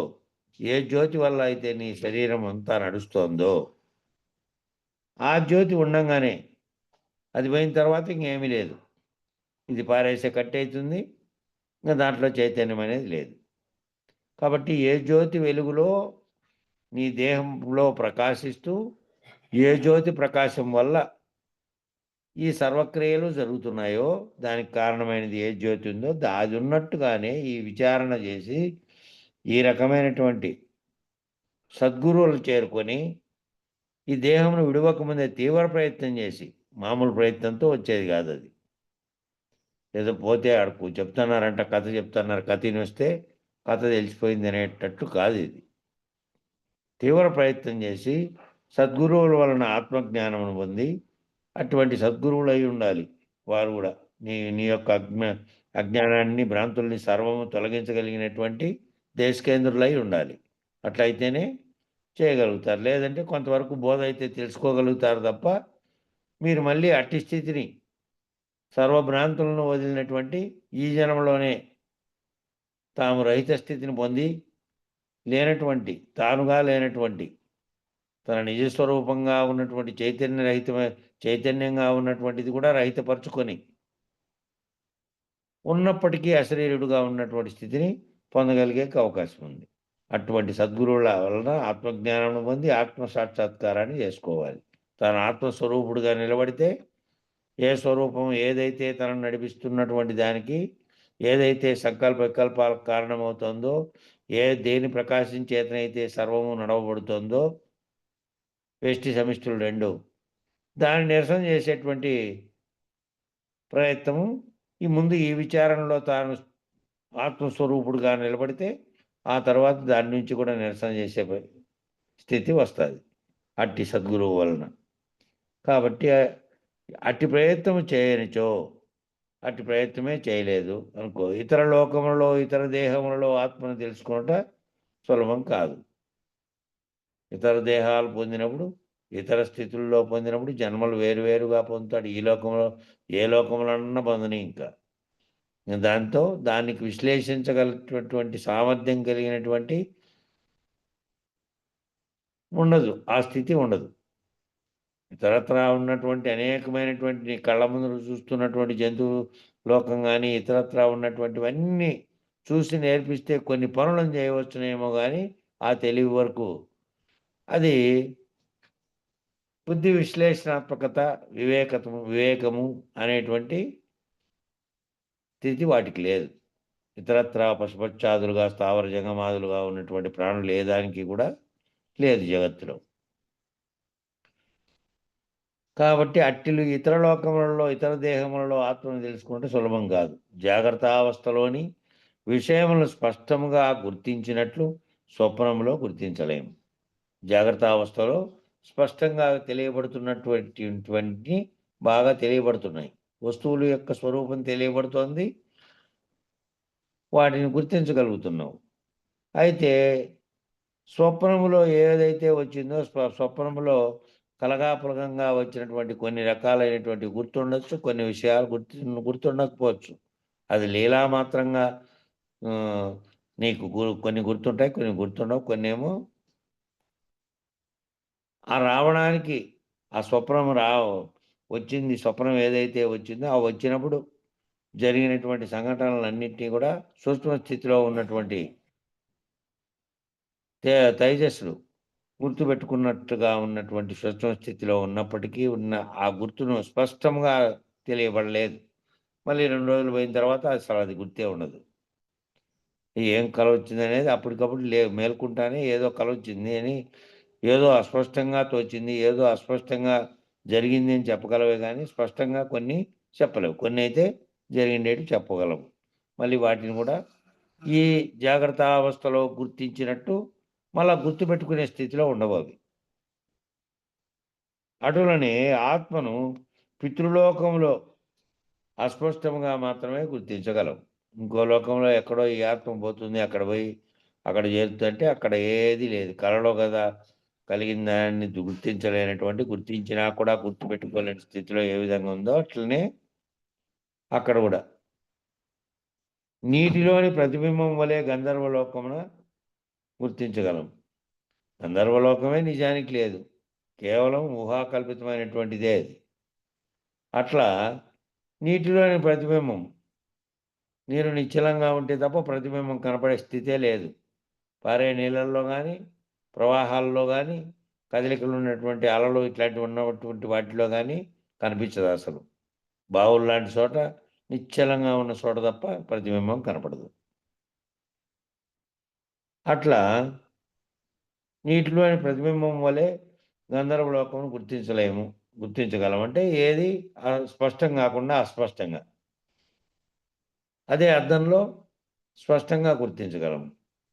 ఏ జ్యోతి వల్ల అయితే నీ శరీరం అంతా నడుస్తోందో, ఆ జ్యోతి ఉండంగానే అది పోయిన తర్వాత ఇంకేమీ లేదు. ఇది పారేసే కట్టయితుంది. ఇంక దాంట్లో చైతన్యం అనేది లేదు. కాబట్టి ఏ జ్యోతి వెలుగులో నీ దేహంలో ప్రకాశిస్తూ, ఏ జ్యోతి ప్రకాశం వల్ల ఈ సర్వక్రియలు జరుగుతున్నాయో, దానికి కారణమైనది ఏ జ్యోతి ఉందో అది ఉన్నట్టుగానే ఈ విచారణ చేసి, ఈ రకమైనటువంటి సద్గురువులు చేరుకొని, ఈ దేహమును విడవకముందే తీవ్ర ప్రయత్నం చేసి, మామూలు ప్రయత్నంతో వచ్చేది కాదది. ఏదో పోతే ఆడకు చెప్తున్నారంట, కథ చెప్తున్నారు, కథ వినొస్తే కథ తెలిసిపోయింది అనేటట్టు కాదు ఇది. తీవ్ర ప్రయత్నం చేసి సద్గురువుల వలన ఆత్మజ్ఞానమును పొంది, అటువంటి సద్గురువులు అయి ఉండాలి వారు కూడా. నీ యొక్క అజ్ఞానాన్ని, భ్రాంతుల్ని సర్వము తొలగించగలిగినటువంటి దేశకేంద్రులై ఉండాలి. అట్లయితేనే చేయగలుగుతారు. లేదంటే కొంతవరకు బోధ అయితే తెలుసుకోగలుగుతారు తప్ప, మీరు మళ్ళీ అట్టి స్థితిని, సర్వభ్రాంతులను వదిలినటువంటి ఈ జన్మలోనే తాము రహిత స్థితిని పొంది, తానుగా లేనటువంటి తన నిజస్వరూపంగా ఉన్నటువంటి చైతన్యంగా ఉన్నటువంటిది కూడా రహితపరుచుకొని, ఉన్నప్పటికీ అశరీరుడుగా ఉన్నటువంటి స్థితిని పొందగలిగే అవకాశం ఉంది. అటువంటి సద్గురువుల వలన ఆత్మజ్ఞానం పొంది ఆత్మ సాక్షాత్కారాన్ని చేసుకోవాలి. తన ఆత్మస్వరూపుడుగా నిలబడితే, ఏ స్వరూపం ఏదైతే తనను నడిపిస్తున్నటువంటి దానికి, ఏదైతే సంకల్ప వికల్పాలకు కారణమవుతుందో, దేని ప్రకాశం చేతనైతే సర్వము నడవబడుతుందో, వేష్టి సమిష్టులు రెండు, దాన్ని నిరసన చేసేటువంటి ప్రయత్నము ముందు ఈ విచారణలో తాను ఆత్మస్వరూపుడుగా నిలబడితే, ఆ తర్వాత దాని నుంచి కూడా నిరసన చేసే స్థితి వస్తుంది అట్టి సద్గురువు వలన. కాబట్టి అట్టి ప్రయత్నం చేయనిచో, అట్టి ప్రయత్నమే చేయలేదు అనుకో, ఇతర లోకములలో, ఇతర దేహములలో ఆత్మను తెలుసుకున్నట సులభం కాదు. ఇతర దేహాలు పొందినప్పుడు, ఇతర స్థితుల్లో పొందినప్పుడు జన్మలు వేరువేరుగా పొందుతాడు. ఈ లోకంలో ఏ లోకంలో పొందని ఇంకా దాంతో దానికి విశ్లేషించగలిగినటువంటి సామర్థ్యం కలిగినటువంటి ఉండదు, ఆ స్థితి ఉండదు. ఇతరత్రా ఉన్నటువంటి అనేకమైనటువంటి నీ కళ్ళ ముందు చూస్తున్నటువంటి జంతువు లోకం కానీ, ఇతరత్రా ఉన్నటువంటివన్నీ చూసి నేర్పిస్తే కొన్ని పనులను చేయవచ్చునేమో కానీ, ఆ తెలివి వరకు అది బుద్ధి విశ్లేషణాత్మకత, వివేకము అనేటువంటి స్థితి వాటికి లేదు. ఇతరత్రా పశుపక్షాదులుగా, స్థావర జంగమాదులుగా ఉన్నటువంటి ప్రాణులు ఏ దానికి కూడా లేదు జగత్తులో. కాబట్టి అట్టిలు ఇతర లోకములలో, ఇతర దేహములలో ఆత్మను తెలుసుకుంటే సులభం కాదు. జాగ్రత్తావస్థలోని విషయములను స్పష్టంగా గుర్తించినట్లు స్వప్నంలో గుర్తించలేము. జాగ్రత్తావస్థలో స్పష్టంగా తెలియబడుతున్నటువంటి బాగా తెలియబడుతున్నాయి. వస్తువుల యొక్క స్వరూపం తెలియబడుతోంది, వాటిని గుర్తించగలుగుతున్నావు. అయితే స్వప్నములో ఏదైతే వచ్చిందో, స్వప్నములో కలగాపులగంగా వచ్చినటువంటి కొన్ని రకాలైనటువంటి గుర్తుండొచ్చు, కొన్ని విషయాలు గుర్తుండకపోవచ్చు. అది లీలామాత్రంగా నీకు కొన్ని గుర్తుంటాయి, కొన్ని గుర్తుండవు. కొన్ని ఏమో ఆ రావడానికి, ఆ స్వప్నం వచ్చింది, స్వప్నం ఏదైతే వచ్చిందో ఆ వచ్చినప్పుడు జరిగినటువంటి సంఘటనలన్నింటినీ కూడా సూక్ష్మ స్థితిలో ఉన్నటువంటి తైజస్సులు గుర్తుపెట్టుకున్నట్టుగా ఉన్నటువంటి సూక్ష్మ స్థితిలో ఉన్నప్పటికీ ఉన్న ఆ గుర్తును స్పష్టంగా తెలియబడలేదు. మళ్ళీ 2 రోజులు పోయిన తర్వాత అసలు అది గుర్తే ఉండదు. ఏం కల వచ్చింది అనేది అప్పటికప్పుడు మేల్కుంటానే ఏదో కల వచ్చింది అని, ఏదో అస్పష్టంగా తోచింది, ఏదో అస్పష్టంగా జరిగింది అని చెప్పగలవే కానీ స్పష్టంగా కొన్ని చెప్పలేవు. కొన్ని అయితే జరిగిండేటి చెప్పగలవు. మళ్ళీ వాటిని కూడా ఈ జాగ్రత్త అవస్థలో గుర్తించినట్టు మళ్ళా గుర్తుపెట్టుకునే స్థితిలో ఉండవు అవి. అటులనే ఆత్మను పితృలోకంలో అస్పష్టంగా మాత్రమే గుర్తించగలం. ఇంకో లోకంలో ఎక్కడో ఈ ఆత్మ పోతుంది, అక్కడ పోయి అక్కడ చేరుతుందంటే అక్కడ ఏది లేదు. కలలో కదా కలిగిన దాన్ని గుర్తించలేనటువంటి, గుర్తించినా కూడా గుర్తుపెట్టుకోలేని స్థితిలో ఏ విధంగా ఉందో అట్లనే అక్కడ కూడా నీటిలోని ప్రతిబింబం వలె గంధర్వలోకమున గుర్తించగలం. గంధర్వలోకమే నిజానికి లేదు, కేవలం ఊహాకల్పితమైనటువంటిదే అది. అట్లా నీటిలోని ప్రతిబింబం, నీరు నిశ్చలంగా ఉంటే తప్ప ప్రతిబింబం కనపడే స్థితే లేదు. పారే నీళ్ళల్లో కానీ, ప్రవాహాల్లో కానీ, కదలికలు ఉన్నటువంటి అలలు ఇట్లాంటివి ఉన్నటువంటి వాటిలో కానీ కనిపించదు అసలు. బావులు లాంటి చోట, నిశ్చలంగా ఉన్న చోట తప్ప ప్రతిబింబం కనపడదు. అట్లా నీటిలోని ప్రతిబింబం వలె గంధర్వలోకమును గుర్తించగలం. అంటే ఏది స్పష్టం కాకుండా అస్పష్టంగా. అదే అద్దంలో స్పష్టంగా గుర్తించగలం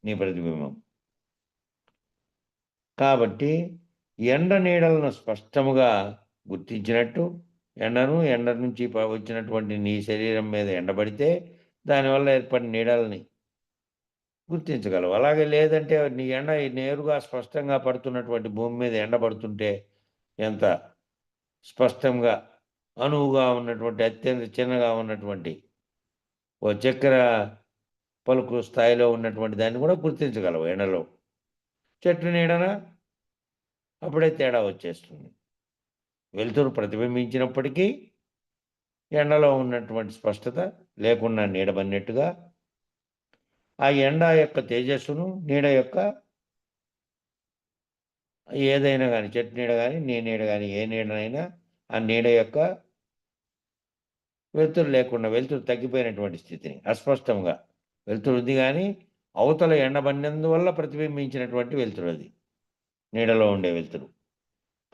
నీ ప్రతిబింబం. కాబట్టి ఎండ నీడలను స్పష్టముగా గుర్తించినట్టు, ఎండ నుంచి వచ్చినటువంటి నీ శరీరం మీద ఎండబడితే దానివల్ల ఏర్పడిన నీడల్ని గుర్తించగలవు. అలాగే లేదంటే నీ ఎండ నేరుగా స్పష్టంగా పడుతున్నటువంటి భూమి మీద ఎండబడుతుంటే ఎంత స్పష్టంగా అనువుగా ఉన్నటువంటి, అత్యంత చిన్నగా ఉన్నటువంటి ఓ చక్కెర పలుకు స్థాయిలో ఉన్నటువంటి దాన్ని కూడా గుర్తించగలవు ఎండలో. చెట్టు నీడన అప్పుడే తేడా వచ్చేస్తుంది. వెలుతురు ప్రతిబింబించినప్పటికీ ఎండలో ఉన్నటువంటి స్పష్టత లేకుండా నీడబడినట్టుగా ఆ ఎండ యొక్క తేజస్సును, నీడ యొక్క ఏదైనా కానీ, చెట్టు నీడ కానీ, నీ నీడ కానీ, ఏ నీడనైనా ఆ నీడ యొక్క వెలుతురు లేకుండా, వెలుతురు తగ్గిపోయినటువంటి స్థితిని అస్పష్టంగా, వెలుతురు ఉంది కానీ అవతల ఎండబడినందువల్ల ప్రతిబింబించినటువంటి వెలుతురు అది, నీడలో ఉండే వెలుతురు.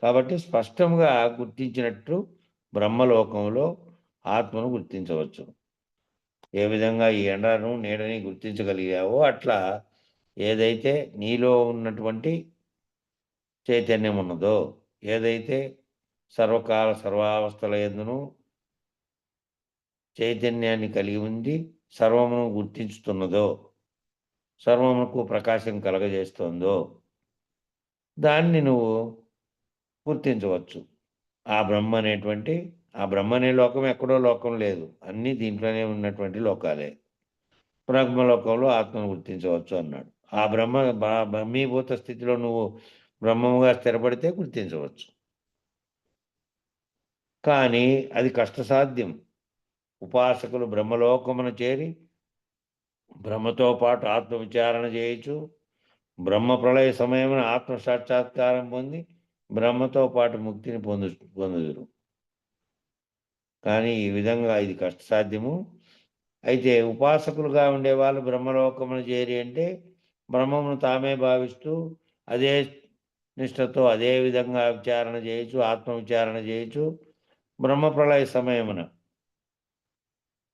కాబట్టి స్పష్టంగా గుర్తించినట్టు బ్రహ్మలోకంలో ఆత్మను గుర్తించవచ్చు. ఏ విధంగా ఈ ఎండను, నీడని గుర్తించగలిగావో అట్లా ఏదైతే నీలో ఉన్నటువంటి చైతన్యం ఉన్నదో, ఏదైతే సర్వకాల సర్వావస్థల యందును చైతన్యాన్ని కలిగి ఉంది సర్వమును గుర్తించుతున్నదో, సర్వమునకు ప్రకాశం కలగజేస్తోందో దాన్ని నువ్వు గుర్తించవచ్చు. ఆ బ్రహ్మ అనే లోకం ఎక్కడో లోకం లేదు, అన్నీ దీంట్లోనే ఉన్నటువంటి లోకాలే. బ్రహ్మలోకంలో ఆత్మను గుర్తించవచ్చు అన్నాడు. ఆ బ్రహ్మీభూత స్థితిలో నువ్వు బ్రహ్మముగా స్థిరపడితే గుర్తించవచ్చు. కానీ అది కష్టసాధ్యం. ఉపాసకులు బ్రహ్మలోకమున చేరి బ్రహ్మతో పాటు ఆత్మ విచారణ చేయొచ్చు. బ్రహ్మ ప్రళయ సమయమున ఆత్మ సాక్షాత్కారం పొంది బ్రహ్మతో పాటు ముక్తిని పొందుదురు. కానీ ఈ విధంగా ఇది కష్టసాధ్యము. అయితే ఉపాసకులుగా ఉండేవాళ్ళు బ్రహ్మలోకమును చేరి అంటే బ్రహ్మమును తామే భావిస్తూ అదే నిష్ఠతో అదే విధంగా విచారణ చేయొచ్చు, ఆత్మ విచారణ చేయొచ్చు. బ్రహ్మ ప్రళయ సమయమున,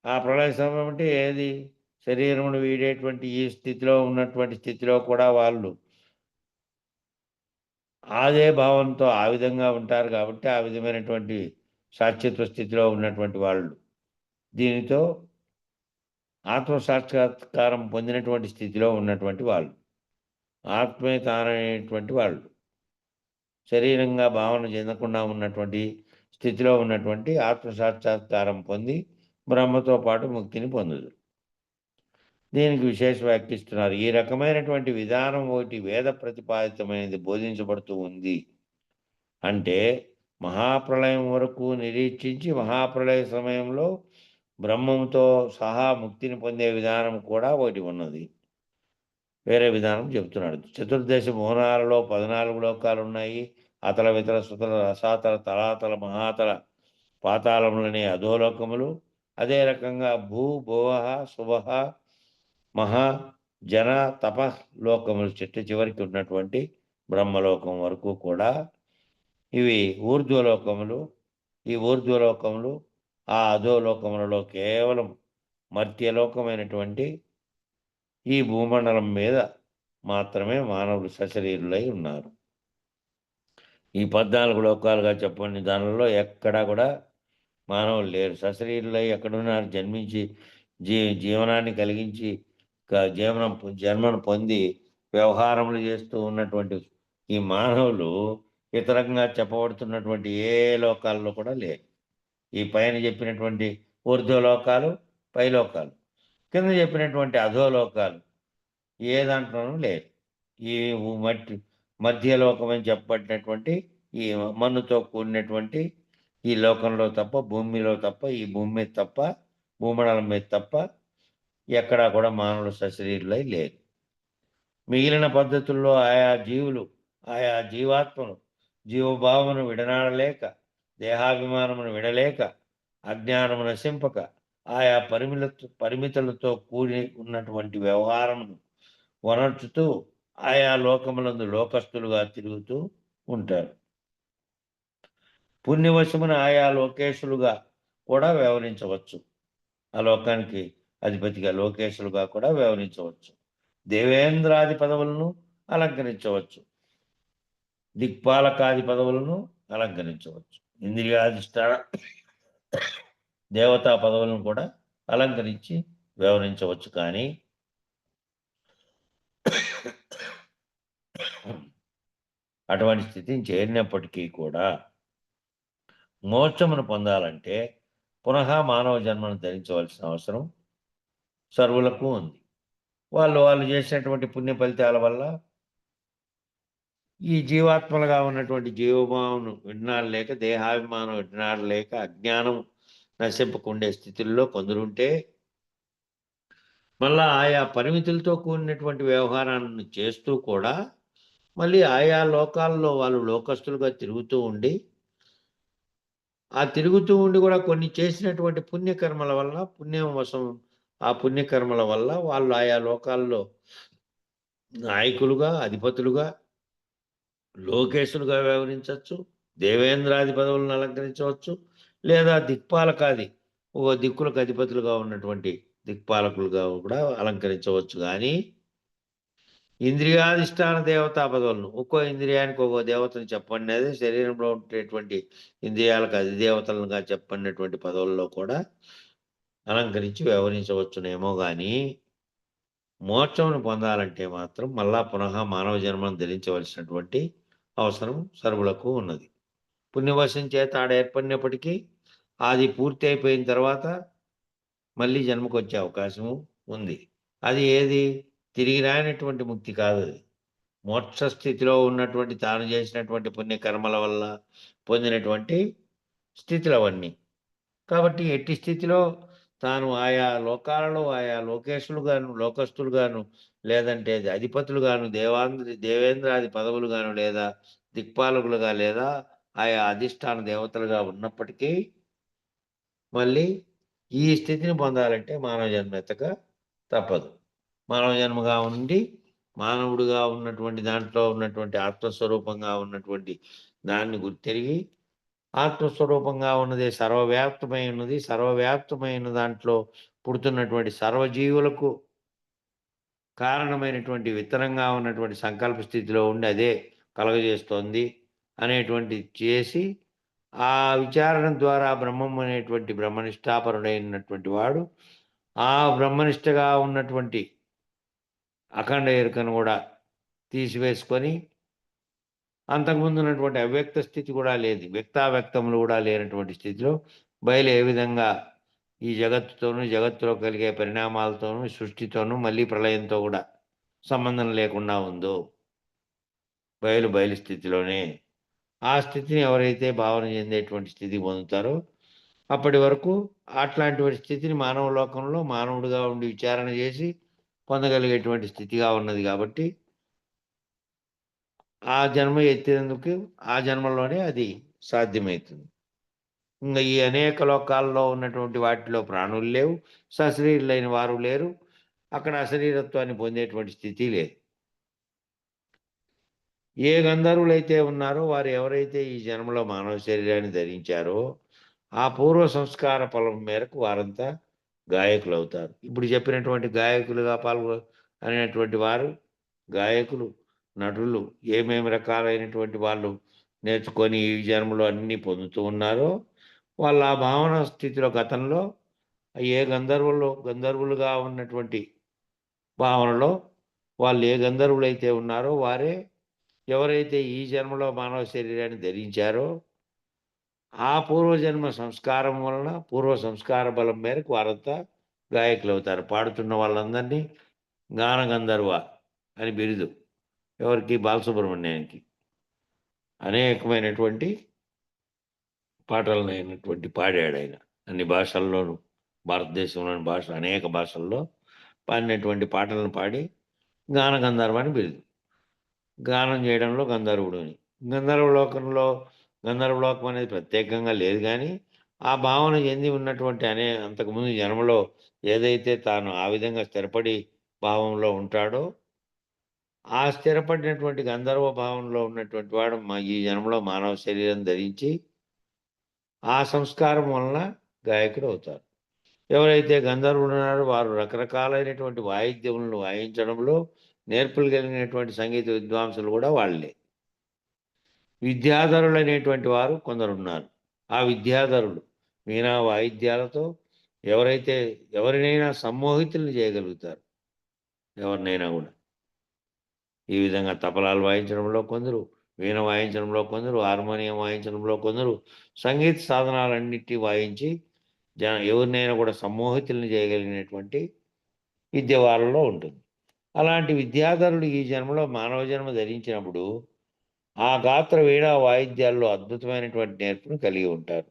ఆ ప్రళయ సమయం అంటే ఏది, శరీరమును వీడేటువంటి ఈ స్థితిలో ఉన్నటువంటి స్థితిలో కూడా వాళ్ళు అదే భావంతో ఆ విధంగా ఉంటారు. కాబట్టి ఆ విధమైనటువంటి సాక్షిత్వ స్థితిలో ఉన్నటువంటి వాళ్ళు, దీనితో ఆత్మ సాక్షాత్కారం పొందినటువంటి స్థితిలో ఉన్నటువంటి వాళ్ళు, ఆత్మే తాననేటువంటి వాళ్ళు, శరీరంగా భావన చెందకుండా ఉన్నటువంటి స్థితిలో ఉన్నటువంటి ఆత్మ సాక్షాత్కారం పొంది బ్రహ్మతో పాటు ముక్తిని పొందుదు. దీనికి విశేష వ్యాఖ్యిస్తున్నారు. ఈ రకమైనటువంటి విధానం ఒకటి వేద ప్రతిపాదితమైనది బోధించబడుతూ ఉంది. అంటే మహాప్రళయం వరకు నిరీక్షించి మహాప్రళయ సమయంలో బ్రహ్మంతో సహా ముక్తిని పొందే విధానం కూడా ఒకటి ఉన్నది. వేరే విధానం చెబుతున్నాడు. చతుర్దశ భువనాలలో 14 లోకాలు ఉన్నాయి. అతల వితల సుతల రసాతల తలాతల మహాతల పాతాళములనే అధోలోకములు. అదే రకంగా భూ భువః శుభః మహా జన తప లోకములు చివరికి ఉన్నటువంటి బ్రహ్మలోకం వరకు కూడా ఇవి ఊర్ధ్వలోకములు. ఈ ఊర్ధ్వలోకములు ఆ అధోలోకములలో కేవలం మర్త్యలోకమైనటువంటి ఈ భూమండలం మీద మాత్రమే మానవులు సశరీరులై ఉన్నారు. ఈ 14 లోకాలుగా చెప్పండి, దానిలో ఎక్కడా కూడా మానవులు లేరు. సశరీరులై ఎక్కడున్నారు? జన్మించి జీవనాన్ని కలిగించి జన్మను పొంది వ్యవహారములు చేస్తూ ఉన్నటువంటి ఈ మానవులు ఇతరంగా చెప్పబడుతున్నటువంటి ఏ లోకాల్లో కూడా లేరు. ఈ పైన చెప్పినటువంటి ఊర్ధ్వలోకాలు, పైలోకాలు, కింద చెప్పినటువంటి అధోలోకాలు ఏ దాంట్లోనూ లేరు. ఈ మధ్యలోకం అని చెప్పబడినటువంటి ఈ మన్నుతో కూడినటువంటి ఈ లోకంలో తప్ప, భూమిలో తప్ప, ఈ భూమి మీద తప్ప, భూమండలం మీద తప్ప ఎక్కడా కూడా మానవులు సశరీరులై లేరు. మిగిలిన పద్ధతుల్లో ఆయా జీవులు, ఆయా జీవాత్మలు జీవభావమును విడనాడలేక, దేహాభిమానమును విడలేక, అజ్ఞానము నశింపక, ఆయా పరిమితులతో కూడి ఉన్నటువంటి వ్యవహారమును వనర్చుతూ ఆయా లోకములందు లోకస్తులుగా తిరుగుతూ ఉంటారు. పుణ్యవశమున ఆయా లోకేశులుగా కూడా వ్యవహరించవచ్చు. ఆ లోకానికి అధిపతిగా లోకేశులుగా కూడా వ్యవహరించవచ్చు. దేవేంద్రాది పదవులను అలంకరించవచ్చు. దిక్పాలకాది పదవులను అలంకరించవచ్చు. ఇంద్రియాధిష్టాన దేవతా పదవులను కూడా అలంకరించి వ్యవహరించవచ్చు. కానీ అటువంటి స్థితిని చేరినప్పటికీ కూడా మోక్షమును పొందాలంటే పునః మానవ జన్మను ధరించవలసిన అవసరం సర్వులకు ఉంది. వాళ్ళు చేసినటువంటి పుణ్య ఫలితాల వల్ల ఈ జీవాత్మలుగా ఉన్నటువంటి జీవభావను విడనాడలేక, దేహాభిమానం విడనాడలేక, అజ్ఞానం నశింపకుండే స్థితుల్లో కొందరుంటే, మళ్ళా ఆయా పరిమితులతో కూడినటువంటి వ్యవహారాన్ని చేస్తూ కూడా మళ్ళీ ఆయా లోకాల్లో వాళ్ళు లోకస్తులుగా తిరుగుతూ ఉండి, ఆ తిరుగుతూ ఉండి కూడా కొన్ని చేసినటువంటి పుణ్యకర్మల వల్ల, పుణ్యం వశం ఆ పుణ్యకర్మల వల్ల వాళ్ళు ఆయా లోకాల్లో నాయకులుగా, అధిపతులుగా, లోకేశులుగా వ్యవహరించవచ్చు. దేవేంద్రాది పదవులను అలంకరించవచ్చు. లేదా దిక్పాలకాది దిక్కులకు అధిపతులుగా ఉన్నటువంటి దిక్పాలకులుగా కూడా అలంకరించవచ్చు. కానీ ఇంద్రియాధిష్టాన దేవతా పదవులను ఒక్కో ఇంద్రియానికి ఒక్కో దేవతను చెప్పండి, అదే శరీరంలో ఉండేటువంటి ఇంద్రియాలకు అధిదేవతలుగా చెప్పండినటువంటి పదవుల్లో కూడా అలంకరించి వ్యవహరించవచ్చునేమో. కానీ మోక్షమును పొందాలంటే మాత్రం మళ్ళా పునః మానవ జన్మను ధరించవలసినటువంటి అవసరం సర్వులకు ఉన్నది. పుణ్యవశం చేత ఆడ ఏర్పడినప్పటికీ అది పూర్తి అయిపోయిన తర్వాత మళ్ళీ జన్మకు వచ్చే అవకాశము ఉంది. అది ఏది? తిరిగి రానటువంటి ముక్తి కాదు. అది మోక్ష స్థితిలో ఉన్నటువంటి తాను చేసినటువంటి పుణ్యకర్మల వల్ల పొందినటువంటి స్థితులు అవన్నీ. కాబట్టి ఎట్టి స్థితిలో తాను ఆయా లోకాలలో ఆయా లోకేశులుగాను, లోకస్తులుగాను, లేదంటే అధిపతులుగాను, దేవేంద్రాది పదవులుగాను, లేదా దిక్పాలకులుగా, లేదా ఆయా అధిష్టాన దేవతలుగా ఉన్నప్పటికీ మళ్ళీ ఈ స్థితిని పొందాలంటే మానవ జన్మ ఎత్తక తప్పదు. మానవ జన్మగా ఉండి మానవుడిగా ఉన్నటువంటి దాంట్లో ఉన్నటువంటి ఆత్మస్వరూపంగా ఉన్నటువంటి దాన్ని గుర్తెరిగి, ఆత్మస్వరూపంగా ఉన్నది సర్వవ్యాప్తమై ఉన్నది, సర్వవ్యాప్తమైన దాంట్లో పుడుతున్నటువంటి సర్వజీవులకు కారణమైనటువంటి విత్తనంగా ఉన్నటువంటి సంకల్ప స్థితిలో ఉండి అదే కలగజేస్తోంది అనేటువంటి చేసి, ఆ విచారణ ద్వారా బ్రహ్మం అనేటువంటి బ్రహ్మనిష్టాపరుడైనటువంటి వాడు ఆ బ్రహ్మనిష్టగా ఉన్నటువంటి అఖండ ఎరుకను కూడా తీసివేసుకొని, అంతకుముందు ఉన్నటువంటి అవ్యక్త స్థితి కూడా లేదు, వ్యక్తావ్యక్తములు కూడా లేనటువంటి స్థితిలో బయలు ఏ విధంగా ఈ జగత్తుతోనూ, జగత్తులో కలిగే పరిణామాలతోనూ, సృష్టితోనూ, మళ్ళీ ప్రళయంతో కూడా సంబంధం లేకుండా ఉందో, బయలు స్థితిలోనే ఆ స్థితిని ఎవరైతే భావన చెందేటువంటి స్థితి పొందుతారో అప్పటి వరకు అట్లాంటి స్థితిని మానవ లోకంలో మానవుడిగా ఉండి విచారణ చేసి పొందగలిగేటువంటి స్థితిగా ఉన్నది. కాబట్టి ఆ జన్మ ఎత్తినందుకు ఆ జన్మలోనే అది సాధ్యమవుతుంది. ఇంకా ఈ అనేక లోకాల్లో ఉన్నటువంటి వాటిలో ప్రాణులు లేవు, సశరీరులైన వారు లేరు, అక్కడ అశరీరత్వాన్ని పొందేటువంటి స్థితి లేదు. ఏ గంధర్వులైతే ఉన్నారో వారు ఎవరైతే ఈ జన్మలో మానవ శరీరాన్ని ధరించారో ఆ పూర్వ సంస్కార ఫలం మేరకు వారంతా గాయకులు అవుతారు. ఇప్పుడు చెప్పినటువంటి గాయకులుగా అనేటువంటి వారు గాయకులు, నటులు ఏమేమి రకాలైనటువంటి వాళ్ళు నేర్చుకొని ఈ జన్మలో అన్నీ పొందుతూ ఉన్నారో వాళ్ళు ఆ భావన స్థితిలో గతంలో ఏ గంధర్వులుగా ఉన్నటువంటి భావనలో వాళ్ళు ఏ గంధర్వులైతే ఉన్నారో వారే ఎవరైతే ఈ జన్మలో మానవ శరీరాన్ని ధరించారో ఆ పూర్వజన్మ సంస్కారం వలన పూర్వ సంస్కార బలం మేరకు వారంతా గాయకులు అవుతారు. పాడుతున్న వాళ్ళందరినీ గాన గంధర్వ అని బిరుదు. ఎవరికి? బాలసుబ్రహ్మణ్యానికి. అనేకమైనటువంటి పాటలనైనటువంటి పాడాడాయన. అన్ని భాషల్లోనూ భారతదేశంలోని అనేక భాషల్లో పాడినటువంటి పాటలను పాడి గాన గంధర్వ అని బిరుదు. గానం చేయడంలో గంధర్వుడు అని. గంధర్వలోకం అనేది ప్రత్యేకంగా లేదు గానీ, ఆ భావన చెంది ఉన్నటువంటి అంతకుముందు జన్మలో ఏదైతే తాను ఆ విధంగా స్థిరపడి భావంలో ఉంటాడో, ఆ స్థిరపడినటువంటి గంధర్వ భావంలో ఉన్నటువంటి వాడు ఈ జన్మలో మానవ శరీరం ధరించి, ఆ సంస్కారం వలన గాయకుడు అవుతారు. ఎవరైతే గంధర్వులు ఉన్నారో వారు రకరకాలైనటువంటి వాయిద్యములను వాయించడంలో నేర్పులు కలిగినటువంటి సంగీత విద్వాంసులు కూడా వాళ్ళే. విద్యాధరులు అనేటువంటి వారు కొందరున్నారు. ఆ విద్యాధరులు వీణా వాయిద్యాలతో ఎవరినైనా సమ్మోహితుల్ని చేయగలుగుతారు. ఎవరినైనా కూడా. ఈ విధంగా తబలాలు వాయించడంలో కొందరు, వీణ వాయించడంలో కొందరు, హార్మోనియం వాయించడంలో కొందరు, సంగీత సాధనాలన్నిటి వాయించి ఎవరినైనా కూడా సమ్మోహితుల్ని చేయగలిగినటువంటి విద్య వాళ్ళలో ఉంటుంది. అలాంటి విద్యాధరులు ఈ జన్మలో మానవ జన్మ ధరించినప్పుడు ఆ గాత్ర వీణా వాయిద్యాల్లో అద్భుతమైనటువంటి నేర్పును కలిగి ఉంటారు.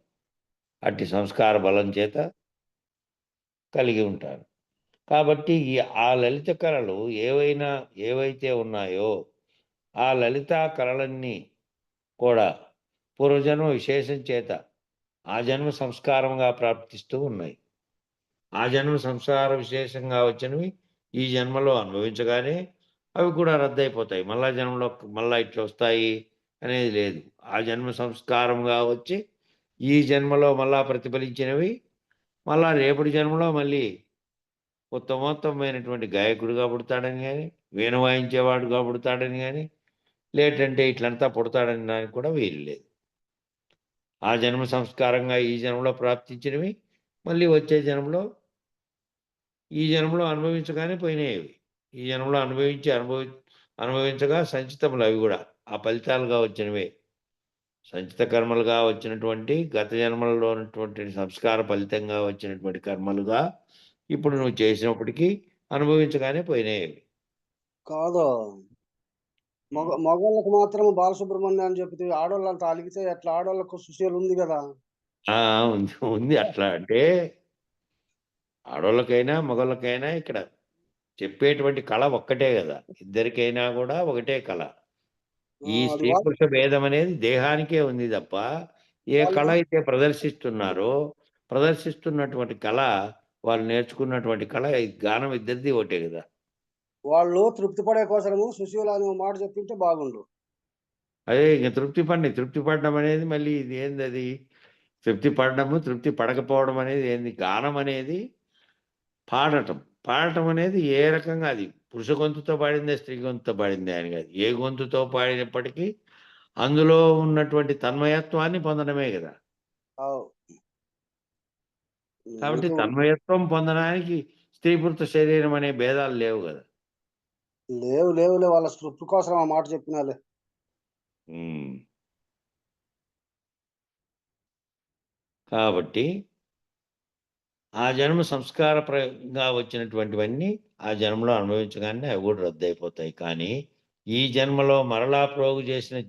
అట్టి సంస్కార బలం చేత కలిగి ఉంటారు. కాబట్టి ఆ లలిత కళలు ఏవైతే ఉన్నాయో ఆ లలితా కళలన్నీ కూడా పూర్వజన్మ విశేషం చేత ఆ జన్మ సంస్కారంగా ప్రాప్తిస్తూ ఉన్నాయి. ఆ జన్మ సంస్కార విశేషంగా వచ్చినవి ఈ జన్మలో అనుభవించగానే అవి కూడా రద్దయిపోతాయి. మళ్ళా ఇట్లా వస్తాయి అనేది లేదు. ఆ జన్మ సంస్కారంగా వచ్చి ఈ జన్మలో మళ్ళా ప్రతిఫలించినవి మళ్ళా రేపటి జన్మలో మళ్ళీ ఉత్తమోత్తమైనటువంటి గాయకుడిగా పుడతాడని కానీ, వీణ వాయించేవాడుగా పుడతాడని కానీ, లేటంటే ఇట్లంతా పుడతాడని దానికి కూడా వీలు లేదు. ఆ జన్మ సంస్కారంగా ఈ జన్మలో ప్రాప్తించినవి మళ్ళీ వచ్చే జన్మలో ఈ జన్మలో అనుభవించగానే పోయినాయి. ఈ జన్మలో అనుభవించగా సంచితములు అవి కూడా ఆ ఫలితాలుగా వచ్చినవే. సంచిత కర్మలుగా వచ్చినటువంటి గత జన్మలలో ఉన్నటువంటి సంస్కార ఫలితంగా వచ్చినటువంటి కర్మలుగా ఇప్పుడు నువ్వు చేసినప్పటికీ అనుభవించగానే పోయినాయి. కాదు. మగవాళ్ళకి మాత్రం బాలసుబ్రహ్మణ్యం అని చెప్పి ఆడోళ్ళంతా అలిగితే ఎట్లా? ఆడోళ్ళకు సుశీల్ ఉంది కదా. ఉంది అట్లా. అంటే ఆడోళ్ళకైనా మగవాళ్ళకైనా ఇక్కడ చెప్పేటువంటి కళ ఒక్కటే కదా. ఇద్దరికైనా కూడా ఒకటే కళ. ఈ స్త్రీ పురుష భేదం అనేది దేహానికే ఉంది తప్ప ఏ కళ అయితే ప్రదర్శిస్తున్నటువంటి కళ వాళ్ళు నేర్చుకున్నటువంటి కళ గానం ఇద్దరిది ఒకటే కదా. వాళ్ళు తృప్తి పడే కోసము సుశీల అనే మాట చెప్పింటే బాగుండు. అదే ఇక తృప్తి పడడం అనేది మళ్ళీ ఇది ఏంది? అది తృప్తి పడడము, తృప్తి పడకపోవడం అనేది ఏంది? గానం అనేది పాడటం అనేది ఏ రకంగా అది పురుష గొంతుతో పాడిందే, స్త్రీ గొంతుతో పాడిందే అని కాదు. ఏ గొంతుతో పాడినప్పటికీ అందులో ఉన్నటువంటి తన్మయత్వాన్ని పొందడమే కదా. కాబట్టి తన్మయత్వం పొందడానికి స్త్రీ పురుష శరీరం అనే భేదాలు లేవు కదా. లేవు వాళ్ళ తృప్తి కోసం ఆ మాట చెప్పినాలే. కాబట్టి ఆ జన్మ సంస్కారంగా వచ్చినటువంటివన్నీ ఆ జన్మలో అనుభవించగానే అవి కూడా రద్దయిపోతాయి. కానీ ఈ జన్మలో మరలా ప్రోగు చేసిన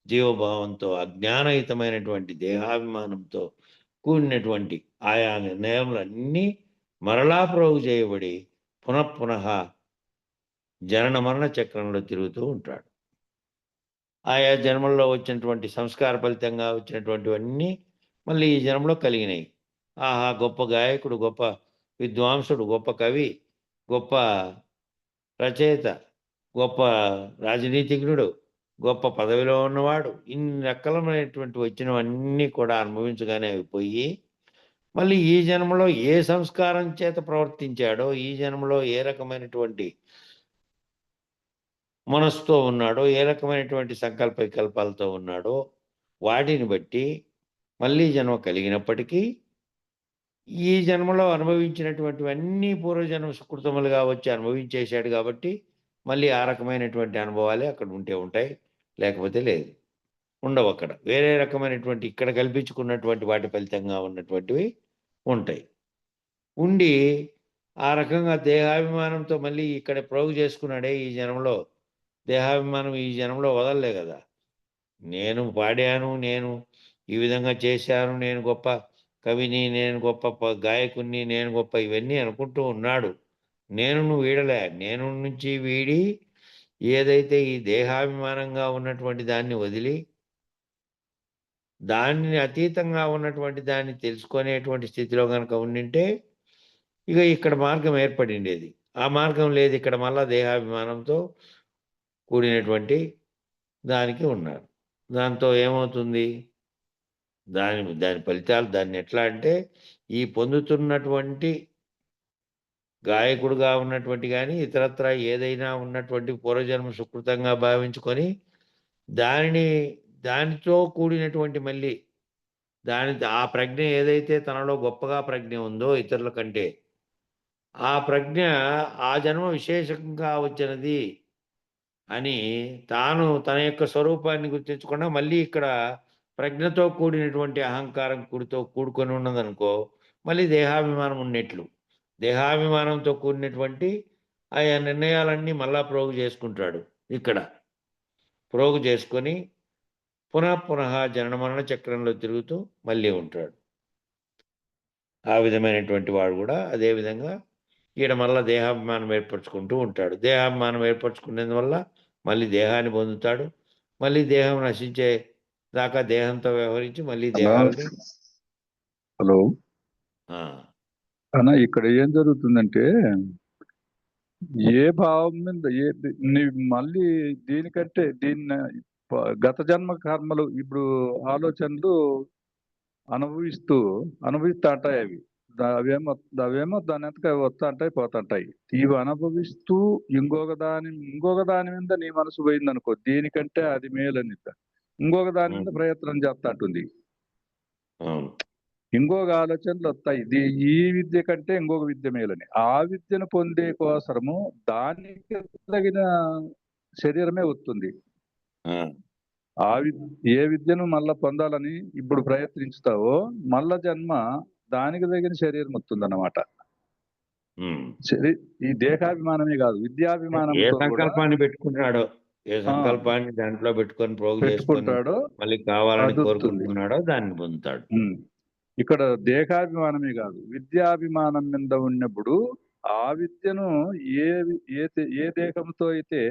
జీవభావంతో అజ్ఞానయుతమైనటువంటి దేహాభిమానంతో కూడినటువంటి ఆయా నిర్ణయములన్నీ మరలా ప్రోగు చేయబడి పునః జనన మరణ చక్రంలో తిరుగుతూ ఉంటాడు. ఆయా జన్మల్లో వచ్చినటువంటి సంస్కార ఫలితంగా వచ్చినటువంటివన్నీ మళ్ళీ ఈ జన్మలో కలిగినాయి. ఆహా, గొప్ప గాయకుడు, గొప్ప విద్వాంసుడు, గొప్ప కవి, గొప్ప రచయిత, గొప్ప రాజనీతిజ్ఞుడు, గొప్ప పదవిలో ఉన్నవాడు, ఇన్ని రకాలమైనటువంటి వచ్చినవన్నీ కూడా అనుభవించగానే అయిపోయి మళ్ళీ ఈ జన్మలో ఏ సంస్కారం చేత ప్రవర్తించాడో, ఈ జన్మలో ఏ రకమైనటువంటి మనసుతో ఉన్నాడో, ఏ రకమైనటువంటి సంకల్ప వికల్పాలతో ఉన్నాడో వాటిని బట్టి మళ్ళీ జన్మ కలిగినప్పటికీ ఈ జన్మలో అనుభవించినటువంటివన్నీ పూర్వజన్మ సుకృతములుగా వచ్చి అనుభవించేశాడు కాబట్టి మళ్ళీ ఆ రకమైనటువంటి అనుభవాలే అక్కడ ఉంటే ఉంటాయి, లేకపోతే లేదు, ఉండవు. అక్కడ వేరే రకమైనటువంటి ఇక్కడ కల్పించుకున్నటువంటి వాటి ఫలితంగా ఉన్నటువంటివి ఉంటాయి. ఉండి ఆ రకంగా దేహాభిమానంతో మళ్ళీ ఇక్కడ ప్రోగు చేసుకున్నాడే ఈ జన్మలో, దేహాభిమానం ఈ జన్మలో వదలలే కదా. నేను పాడాను, నేను ఈ విధంగా చేశాను, నేను గొప్ప కవిని, నేను గొప్ప గాయకుని, నేను గొప్ప ఇవన్నీ అనుకుంటూ ఉన్నాడు. నేను వీడలే. నేను నుంచి వీడి ఏదైతే ఈ దేహాభిమానంగా ఉన్నటువంటి దాన్ని వదిలి దాన్ని అతీతంగా ఉన్నటువంటి దాన్ని తెలుసుకునేటువంటి స్థితిలో కనుక ఉండింటే ఇక ఇక్కడ మార్గం ఏర్పడిండేది. ఆ మార్గం లేదు. ఇక్కడ మళ్ళా దేహాభిమానంతో కూడినటువంటి దానికి ఉన్నారు. దాంతో ఏమవుతుంది? దాని ఫలితాలు దాన్ని ఎట్లా అంటే ఈ పొందుతున్నటువంటి గాయకుడుగా ఉన్నటువంటి కానీ ఇతరత్రా ఏదైనా ఉన్నటువంటి పూర్వజన్మ సుకృతంగా భావించుకొని దానితో కూడినటువంటి మళ్ళీ ఆ ప్రజ్ఞ ఏదైతే తనలో గొప్పగా ప్రజ్ఞ ఉందో ఇతరుల కంటే ఆ ప్రజ్ఞ ఆ జన్మ విశేషంగా వచ్చినది అని తాను తన యొక్క స్వరూపాన్ని గుర్తించకుండా మళ్ళీ ఇక్కడ ప్రజ్ఞతో కూడినటువంటి అహంకారం కూడుకొని ఉన్నదనుకో మళ్ళీ దేహాభిమానం ఉన్నట్లు. దేహాభిమానంతో కూడినటువంటి ఆయా నిర్ణయాలన్నీ మళ్ళా ప్రోగు చేసుకుంటాడు. ఇక్కడ ప్రోగు చేసుకొని పునః జనన మరణ చక్రంలో తిరుగుతూ మళ్ళీ ఉంటాడు. ఆ విధమైనటువంటి వాడు కూడా అదేవిధంగా ఈడ మళ్ళా దేహాభిమానం ఏర్పరచుకుంటూ ఉంటాడు. దేహాభిమానం ఏర్పరచుకునేందువల్ల మళ్ళీ దేహాన్ని పొందుతాడు. మళ్ళీ దేహం నశించే దాకా దేహంతో వ్యవహరించి మళ్ళీ దేహాన్ని హలో అన్న, ఇక్కడ ఏం జరుగుతుందంటే ఏ భావం మీద మళ్ళీ దీనికంటే గత జన్మ కర్మలు ఇప్పుడు ఆలోచనలు అనుభవిస్తూ అంటాయి. అవేమో దాని ఎంతగా వస్తుంటాయి పోతుంటాయి. ఇవి అనుభవిస్తూ ఇంకొక దాని మీద నీ మనసు పోయింది అనుకో, దీనికంటే అది మేలని ఇంకొక దాని మీద ప్రయత్నం చేస్తాంటుంది. ఇంకొక ఆలోచనలు వస్తాయి, ఈ విద్య కంటే ఇంకొక విద్య మేలని. ఆ విద్యను పొందే కోసము దానికి తగిన శరీరమే వస్తుంది. ఏ విద్యను మళ్ళా పొందాలని ఇప్పుడు ప్రయత్నించుతావో మళ్ళా జన్మ దానికి తగిన శరీరం వస్తుంది అన్నమాట. ఈ దేహాభిమానమే కాదు, విద్యాభిమానం ఏ సంకల్పాన్ని పెట్టుకుంటున్నాడో, ఏ సంకల్పాన్ని దాంట్లో పెట్టుకొని ప్రోగు చేసుకుంటాడో, మళ్ళీ కావాలని కోరుకుంటున్నాడో దాన్ని పొందుతాడు. ఇక్కడ దేహాభిమానమే కాదు, విద్యాభిమానం మీద ఉన్నప్పుడు ఆ విద్యను ఏ దేహంతో అయితే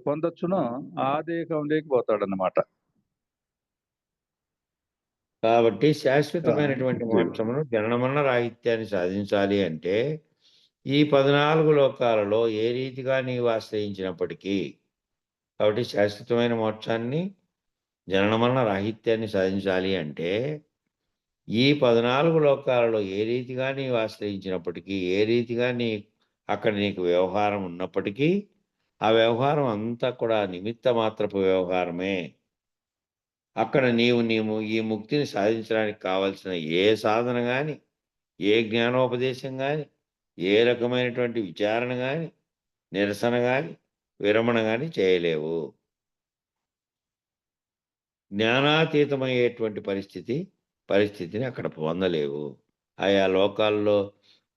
పొందొచ్చునో ఆ దేహం లేకపోతాడన్నమాట. కాబట్టి శాశ్వతమైనటువంటి మోక్షమును జననమరణ రాహిత్యాన్ని సాధించాలి అంటే ఈ 14 లోకాలలో ఏ రీతిగా నీవు ఆశ్రయించినప్పటికీ, కాబట్టి శాశ్వతమైన మోక్షాన్ని జననమరణ రాహిత్యాన్ని సాధించాలి అంటే ఈ 14 లోకాలలో ఏ రీతిగా నీవు ఆశ్రయించినప్పటికీ, ఏ రీతిగా అక్కడ నీకు వ్యవహారం ఉన్నప్పటికీ ఆ వ్యవహారం అంతా కూడా నిమిత్త మాత్రపు వ్యవహారమే. అక్కడ నీవు ఈ ముక్తిని సాధించడానికి కావలసిన ఏ సాధన కానీ, ఏ జ్ఞానోపదేశం కానీ, ఏ రకమైనటువంటి విచారణ కానీ, నిరసన కానీ, విరమణ కానీ చేయలేవు. జ్ఞానాతీతమయ్యేటువంటి పరిస్థితిని అక్కడ పొందలేవు. ఆయా లోకాల్లో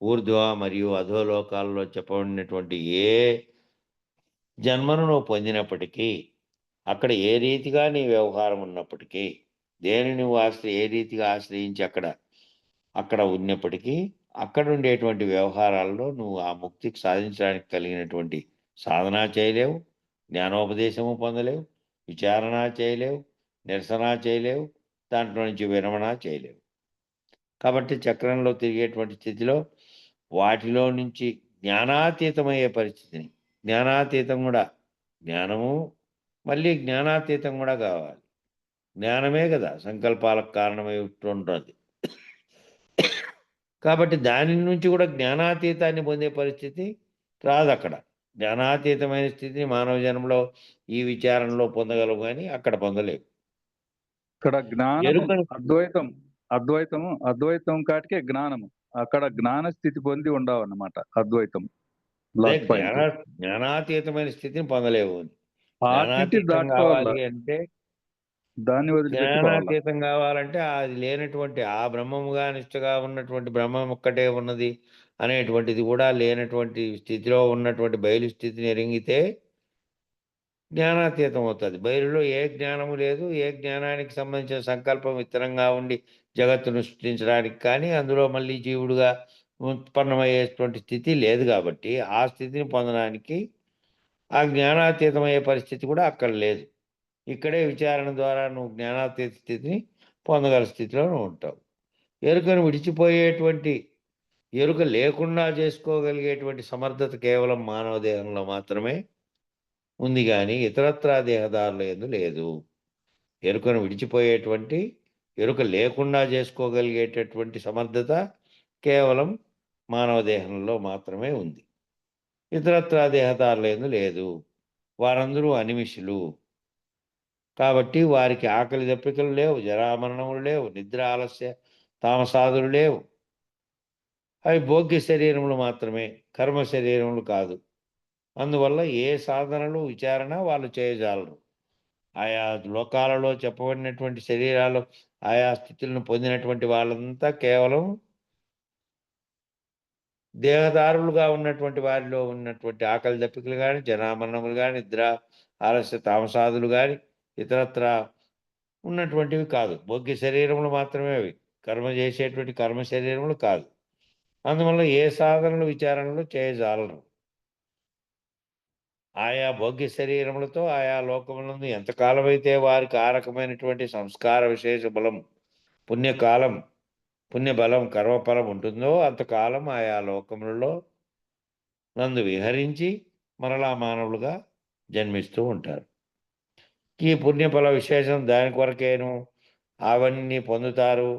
ఊర్ధ్వ మరియు అధోలోకాల్లో చెప్పబడినటువంటి ఏ జన్మను నువ్వు పొందినప్పటికీ, అక్కడ ఏ రీతిగా నీ వ్యవహారం ఉన్నప్పటికీ, దేని నువ్వు ఏ రీతిగా ఆశ్రయించి అక్కడ ఉన్నప్పటికీ, అక్కడ ఉండేటువంటి వ్యవహారాల్లో నువ్వు ఆ ముక్తికి సాధించడానికి కలిగినటువంటి సాధన చేయలేవు, జ్ఞానోపదేశము పొందలేవు, విచారణ చేయలేవు, నిరసన చేయలేవు, దాంట్లో నుంచి విరమణ చేయలేవు. కాబట్టి చక్రంలో తిరిగేటువంటి స్థితిలో వాటిలో నుంచి జ్ఞానాతీతమయ్యే పరిస్థితిని, జ్ఞానాతీతం కూడా జ్ఞానము మళ్ళీ జ్ఞానాతీతం కూడా కావాలి. జ్ఞానమే కదా సంకల్పాలకు కారణమై ఉంటుంది. కాబట్టి దాని నుంచి కూడా జ్ఞానాతీతాన్ని పొందే పరిస్థితి రాదు. అక్కడ జ్ఞానాతీతమైన స్థితిని మానవ జన్మలో ఈ విచారణలో పొందగలవు, కానీ అక్కడ పొందలేవు. ఇక్కడ జ్ఞానము ఎరుకను అద్వైతం కాటికే జ్ఞానము. అక్కడ జ్ఞాన స్థితి పొంది ఉండవు అన్నమాట అద్వైతం. అదే లాస్ట్ పాయింట్. జ్ఞానాతీతమైన స్థితిని పొందలేవు. ఆటింటి జ్ఞానాతీతం దాటుకోవాల, కావాలి అంటే, దాన్ని వదిలిపెట్టుకోవాల. జ్ఞానాతీతం కావాలంటే అది లేనటువంటి ఆ బ్రహ్మముగా నిష్టగా ఉన్నటువంటి బ్రహ్మం ఒక్కటే ఉన్నది అనేటువంటిది కూడా లేనటువంటి స్థితిలో ఉన్నటువంటి బయలు స్థితిని ఎరింగితే జ్ఞానాతీతం అవుతుంది. బయలులో ఏ జ్ఞానము లేదు. ఏ జ్ఞానానికి సంబంధించిన సంకల్పం విత్తనంగా ఉండి జగత్తును సృష్టించడానికి కానీ అందులో మళ్ళీ జీవుడుగా ఉత్పన్నమయ్యేటువంటి స్థితి లేదు కాబట్టి ఆ స్థితిని పొందడానికి ఆ జ్ఞానాతీతమయ్యే పరిస్థితి కూడా అక్కడ లేదు. ఇక్కడే విచారణ ద్వారా నువ్వు జ్ఞానాతీత స్థితిని పొందగల స్థితిలో నువ్వు ఉంటావు. ఎరుకను విడిచిపోయేటువంటి ఎరుక లేకుండా చేసుకోగలిగేటువంటి సమర్థత కేవలం మానవ దేహంలో మాత్రమే ఉంది కానీ ఇతరత్రా దేహదారుల యందు లేదు. ఎరుకను విడిచిపోయేటువంటి ఎరుక లేకుండా చేసుకోగలిగేటటువంటి సమర్థత కేవలం మానవ దేహంలో మాత్రమే ఉంది. ఇతరత్రా దేహదారుల యందు లేదు. వారందరూ అనిమిషులు కాబట్టి వారికి ఆకలి దప్పికలు లేవు, జరామరణములు లేవు, నిద్ర ఆలస్య తామసాదులు లేవు. అవి భోగ్య శరీరములు మాత్రమే, కర్మ శరీరములు కాదు. అందువల్ల ఏ సాధనలు విచారణ వాళ్ళు చేయజాలరు. ఆయా లోకాలలో చెప్పబడినటువంటి శరీరాలు ఆయా స్థితులను పొందినటువంటి వాళ్ళంతా కేవలం దేహదారులుగా ఉన్నటువంటి వారిలో ఉన్నటువంటి ఆకలి దప్పికలు కానీ, జనామరణములు కానీ, నిద్ర ఆలస్య తామసాదులు కానీ ఇతరత్ర ఉన్నటువంటివి కాదు. భోగ్య శరీరములు మాత్రమే అవి. కర్మ చేసేటువంటి కర్మ శరీరములు కాదు. అందువల్ల ఏ సాధనలు విచారణలు చేయజాలరు. ఆయా భోగ్య శరీరములతో ఆయా లోకములందు ఎంతకాలమైతే వారికి ఆ రకమైనటువంటి సంస్కార విశేష బలం, పుణ్యకాలం, పుణ్యబలం, కర్మఫలం ఉంటుందో అంతకాలం ఆయా లోకములలో నందు విహరించి మరలా మానవులుగా జన్మిస్తూ ఉంటారు. ఈ పుణ్యఫల విశేషం దాని కొరకేను అవన్నీ పొందుతారు.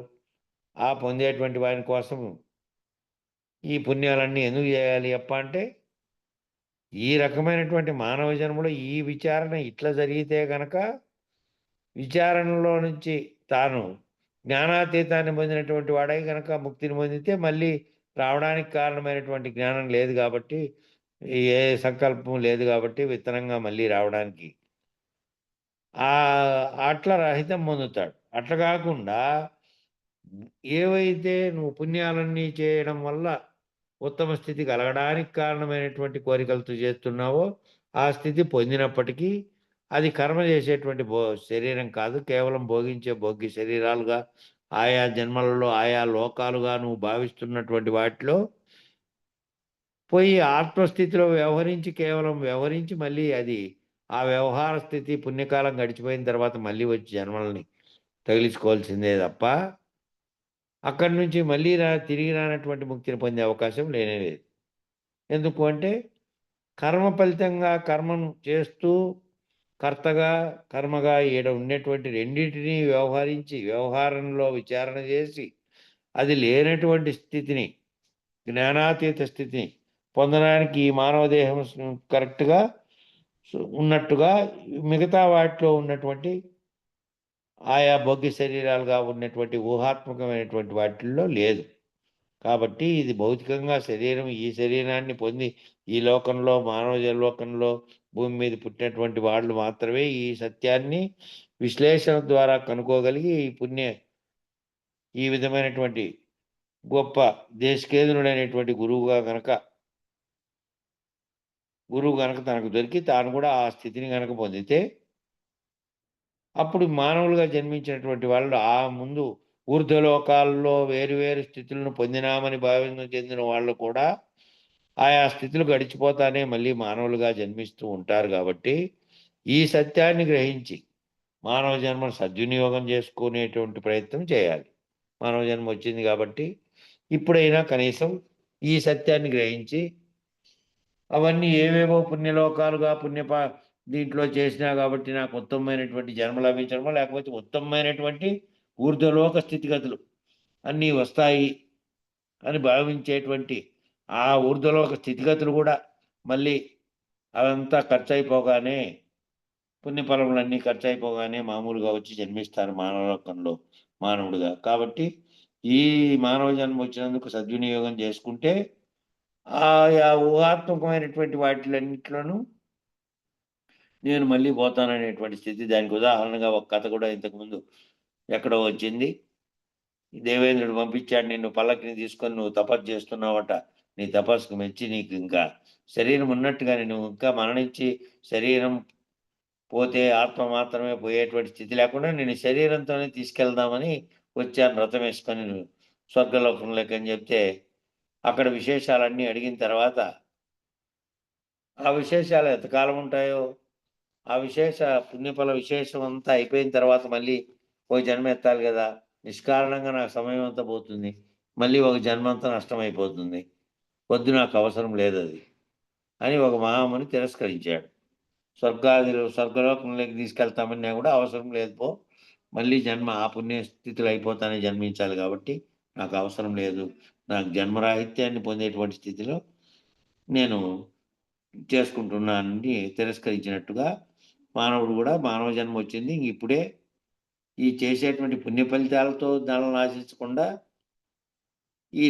ఆ పొందేటువంటి వారి కోసం ఈ పుణ్యాలన్నీ ఎందుకు చేయాలి అప్ప అంటే ఈ రకమైనటువంటి మానవ జన్మలో ఈ విచారణ ఇట్లా జరిగితే గనక విచారణలో నుంచి తాను జ్ఞానాతీతాన్ని పొందినటువంటి వాడై గనక ముక్తిని పొందితే మళ్ళీ రావడానికి కారణమైనటువంటి జ్ఞానం లేదు కాబట్టి ఏ సంకల్పం లేదు కాబట్టి విత్తనంగా మళ్ళీ రావడానికి అట్లా రహితం పొందుతాడు. అట్లా కాకుండా ఏవైతే నువ్వు పుణ్యాలన్నీ చేయడం వల్ల ఉత్తమ స్థితి కలగడానికి కారణమైనటువంటి కోరికలతో చేస్తున్నావో ఆ స్థితి పొందినప్పటికీ అది కర్మ చేసేటువంటి శరీరం కాదు. కేవలం భోగించే భోగ్య శరీరాలుగా ఆయా జన్మలలో ఆయా లోకాలుగా నువ్వు భావిస్తున్నటువంటి వాటిలో పోయి ఆత్మస్థితిలో వ్యవహరించి మళ్ళీ అది ఆ వ్యవహార స్థితి పుణ్యకాలం గడిచిపోయిన తర్వాత మళ్ళీ వచ్చి జన్మలని తగిలించుకోవాల్సిందే తప్ప అక్కడి నుంచి మళ్ళీ తిరిగి రానటువంటి ముక్తిని పొందే అవకాశం లేనే లేదు. ఎందుకు అంటే కర్మ ఫలితంగా కర్మను చేస్తూ కర్తగా కర్మగా ఈడ ఉండేటువంటి రెండింటినీ వ్యవహారంలో విచారణ చేసి అది లేనటువంటి స్థితిని జ్ఞానాతీత స్థితిని పొందడానికి ఈ మానవ దేహం కరెక్ట్గా ఉన్నట్టుగా మిగతా వాటిలో ఉన్నటువంటి ఆయా భోగ్య శరీరాలుగా ఉన్నటువంటి ఊహాత్మకమైనటువంటి వాటిల్లో లేదు. కాబట్టి ఇది భౌతికంగా శరీరం ఈ శరీరాన్ని పొంది ఈ లోకంలో మానవ లోకంలో భూమి మీద పుట్టినటువంటి వాళ్ళు మాత్రమే ఈ సత్యాన్ని విశ్లేషణ ద్వారా కనుక్కోగలిగి ఈ విధమైనటువంటి గొప్ప దేశకేంద్రుడైనటువంటి గురువు గనక తనకు దొరికి తాను కూడా ఆ స్థితిని గనక పొందితే అప్పుడు మానవులుగా జన్మించినటువంటి వాళ్ళు ఆ ముందు ఊర్ధ్వలోకాల్లో వేరు స్థితులను పొందినామని భావన చెందిన వాళ్ళు కూడా ఆయా స్థితులు గడిచిపోతానే మళ్ళీ మానవులుగా జన్మిస్తూ ఉంటారు. కాబట్టి ఈ సత్యాన్ని గ్రహించి మానవ జన్మను సద్వినియోగం చేసుకునేటువంటి ప్రయత్నం చేయాలి. మానవ జన్మ వచ్చింది కాబట్టి ఇప్పుడైనా కనీసం ఈ సత్యాన్ని గ్రహించి అవన్నీ ఏవేవో పుణ్యలోకాలుగా దీంట్లో చేసినా కాబట్టి నాకు ఉత్తమమైనటువంటి జన్మ లభించడమో లేకపోతే ఉత్తమమైనటువంటి ఊర్ధ్వలోక స్థితిగతులు అన్నీ వస్తాయి అని భావించేటువంటి ఆ ఊర్ధ్వలోక స్థితిగతులు కూడా మళ్ళీ అదంతా ఖర్చు అయిపోగానే పుణ్యఫలములన్నీ ఖర్చు అయిపోగానే మామూలుగా వచ్చి జన్మిస్తారు మానవలోకంలో మానవుడిగా. కాబట్టి ఈ మానవ జన్మ వచ్చినందుకు సద్వినియోగం చేసుకుంటే ఆయా ఊహాత్మకమైనటువంటి వాటిలన్నిట్లోనూ నేను మళ్ళీ పోతాననేటువంటి స్థితి. దానికి ఉదాహరణగా ఒక కథ కూడా ఇంతకుముందు ఎక్కడో వచ్చింది. దేవేంద్రుడు పంపించాడు, నిన్ను పల్లకిని తీసుకొని నువ్వు తపస్సు చేస్తున్నావట. నీ తపస్సుకు మెచ్చి నీకు ఇంకా శరీరం ఉన్నట్టుగానే నువ్వు ఇంకా మరణించి శరీరం పోతే ఆత్మ మాత్రమే పోయేటువంటి స్థితి లేకుండా నేను శరీరంతోనే తీసుకెళ్దామని వచ్చాను రథం వేసుకొని స్వర్గలోకంలోకి అని చెప్తే, అక్కడ విశేషాలన్నీ అడిగిన తర్వాత ఆ విశేషాలు ఎంతకాలం ఉంటాయో, ఆ పుణ్యఫల విశేషం అంతా అయిపోయిన తర్వాత మళ్ళీ ఒక జన్మ ఎత్తాలి కదా, నిష్కారణంగా నాకు సమయం అంతా పోతుంది, మళ్ళీ ఒక జన్మ అంతా నష్టమైపోతుంది, వద్దు నాకు అవసరం లేదది అని ఒక మహాముని తిరస్కరించాడు. స్వర్గలోకంలోకి తీసుకెళ్తామన్నా కూడా అవసరం లేదు పో, మళ్ళీ జన్మ ఆ పుణ్యస్థితులు అయిపోతానే జన్మించాలి కాబట్టి నాకు అవసరం లేదు, నాకు జన్మరాహిత్యాన్ని పొందేటువంటి స్థితిలో నేను చేసుకుంటున్నానని తిరస్కరించినట్టుగా మానవుడు కూడా మానవ జన్మ వచ్చింది, ఇప్పుడే ఈ చేసేటువంటి పుణ్య ఫలితాలతో దానిని ఆశించకుండా ఈ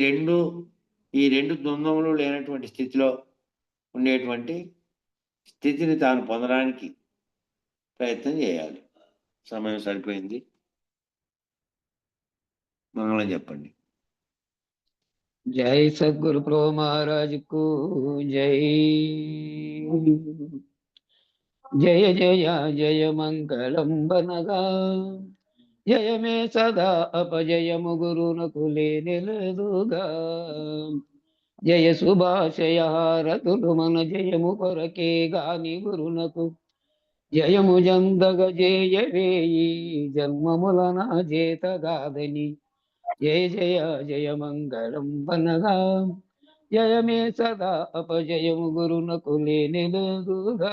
రెండు ద్వంద్వములు లేనటువంటి స్థితిలో ఉండేటువంటి స్థితిని తాను పొందడానికి ప్రయత్నం చేయాలి. సమయం సరిపోయింది, మంగళం చెప్పండి. జై సద్గురు ప్రభు మహారాజుకు జై. జయ జయ జయ మంగళం బనగా, జయమే సదా అపజయము గురునకు లేనిలేదుగా. జయ శుభాశయ హారతులు మన జయము కొరకే గాని గురునకు జయము జందగ జేయవేయి జన్మములన జేతగాదని. జయ జయ జయ మంగళం బనగా, జయమే సదా అపజయము గురునకు లేనిలేదుగా.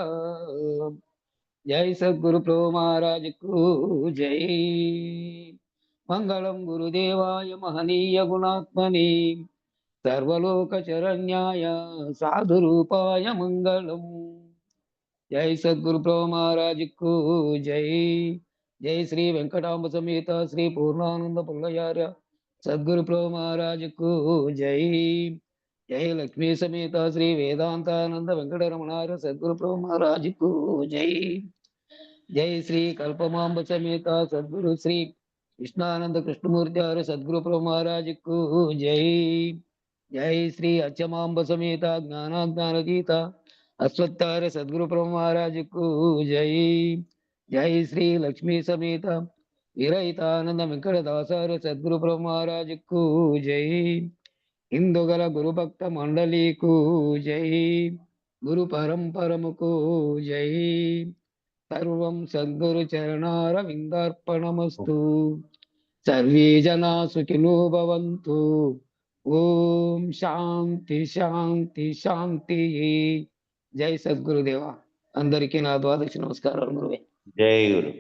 జై సద్గురు ప్రభు మహారాజుకు జై. మంగళం గురుదేవాయ మహనీయ గుణాత్మని సర్వలోక శరణ్యాయ సాధు రూపాయ మంగళం. జై సద్గురు ప్రభు మహారాజుకు జై. జై శ్రీ వెంకటాంబ సమేత శ్రీ పూర్ణానంద పుల్లయార్య సద్గురు ప్రభు మహారాజుకు జై. జై లక్ష్మీ సమేత శ్రీ వేదాంతానంద వెంకటరమణార్య సద్గురు ప్రభు మహారాజుకు జై. జై శ్రీ కల్పమాంబ సమేత సద్గురు శ్రీ కృష్ణానంద కృష్ణమూర్తి ఆర్య సద్గురు ప్రభు మహారాజుకు జై. జై శ్రీ అచ్చమాంబ సమేత జ్ఞానాజ్ఞానగీత అశ్వత్థార్య సద్గురు ప్రభు మహారాజుకు జై. జై శ్రీ లక్ష్మీ సమేత విరహితానంద వెంకటదాసార్య సద్గురు ప్రభు మహారాజుకు జై. హిందుగల గురు భక్త మండలీకు జై. గురు పరంపరముకు జై. సర్వం సద్గురు చరణార విందార్పణమస్తు. సర్వే జనా సుఖినో భవంతు. ఓం శాంతి శాంతి శాంతి. జై సద్గురుదేవ. అందరికీ నా ద్వాదశి నమస్కారాలు గురువే. జై గురు.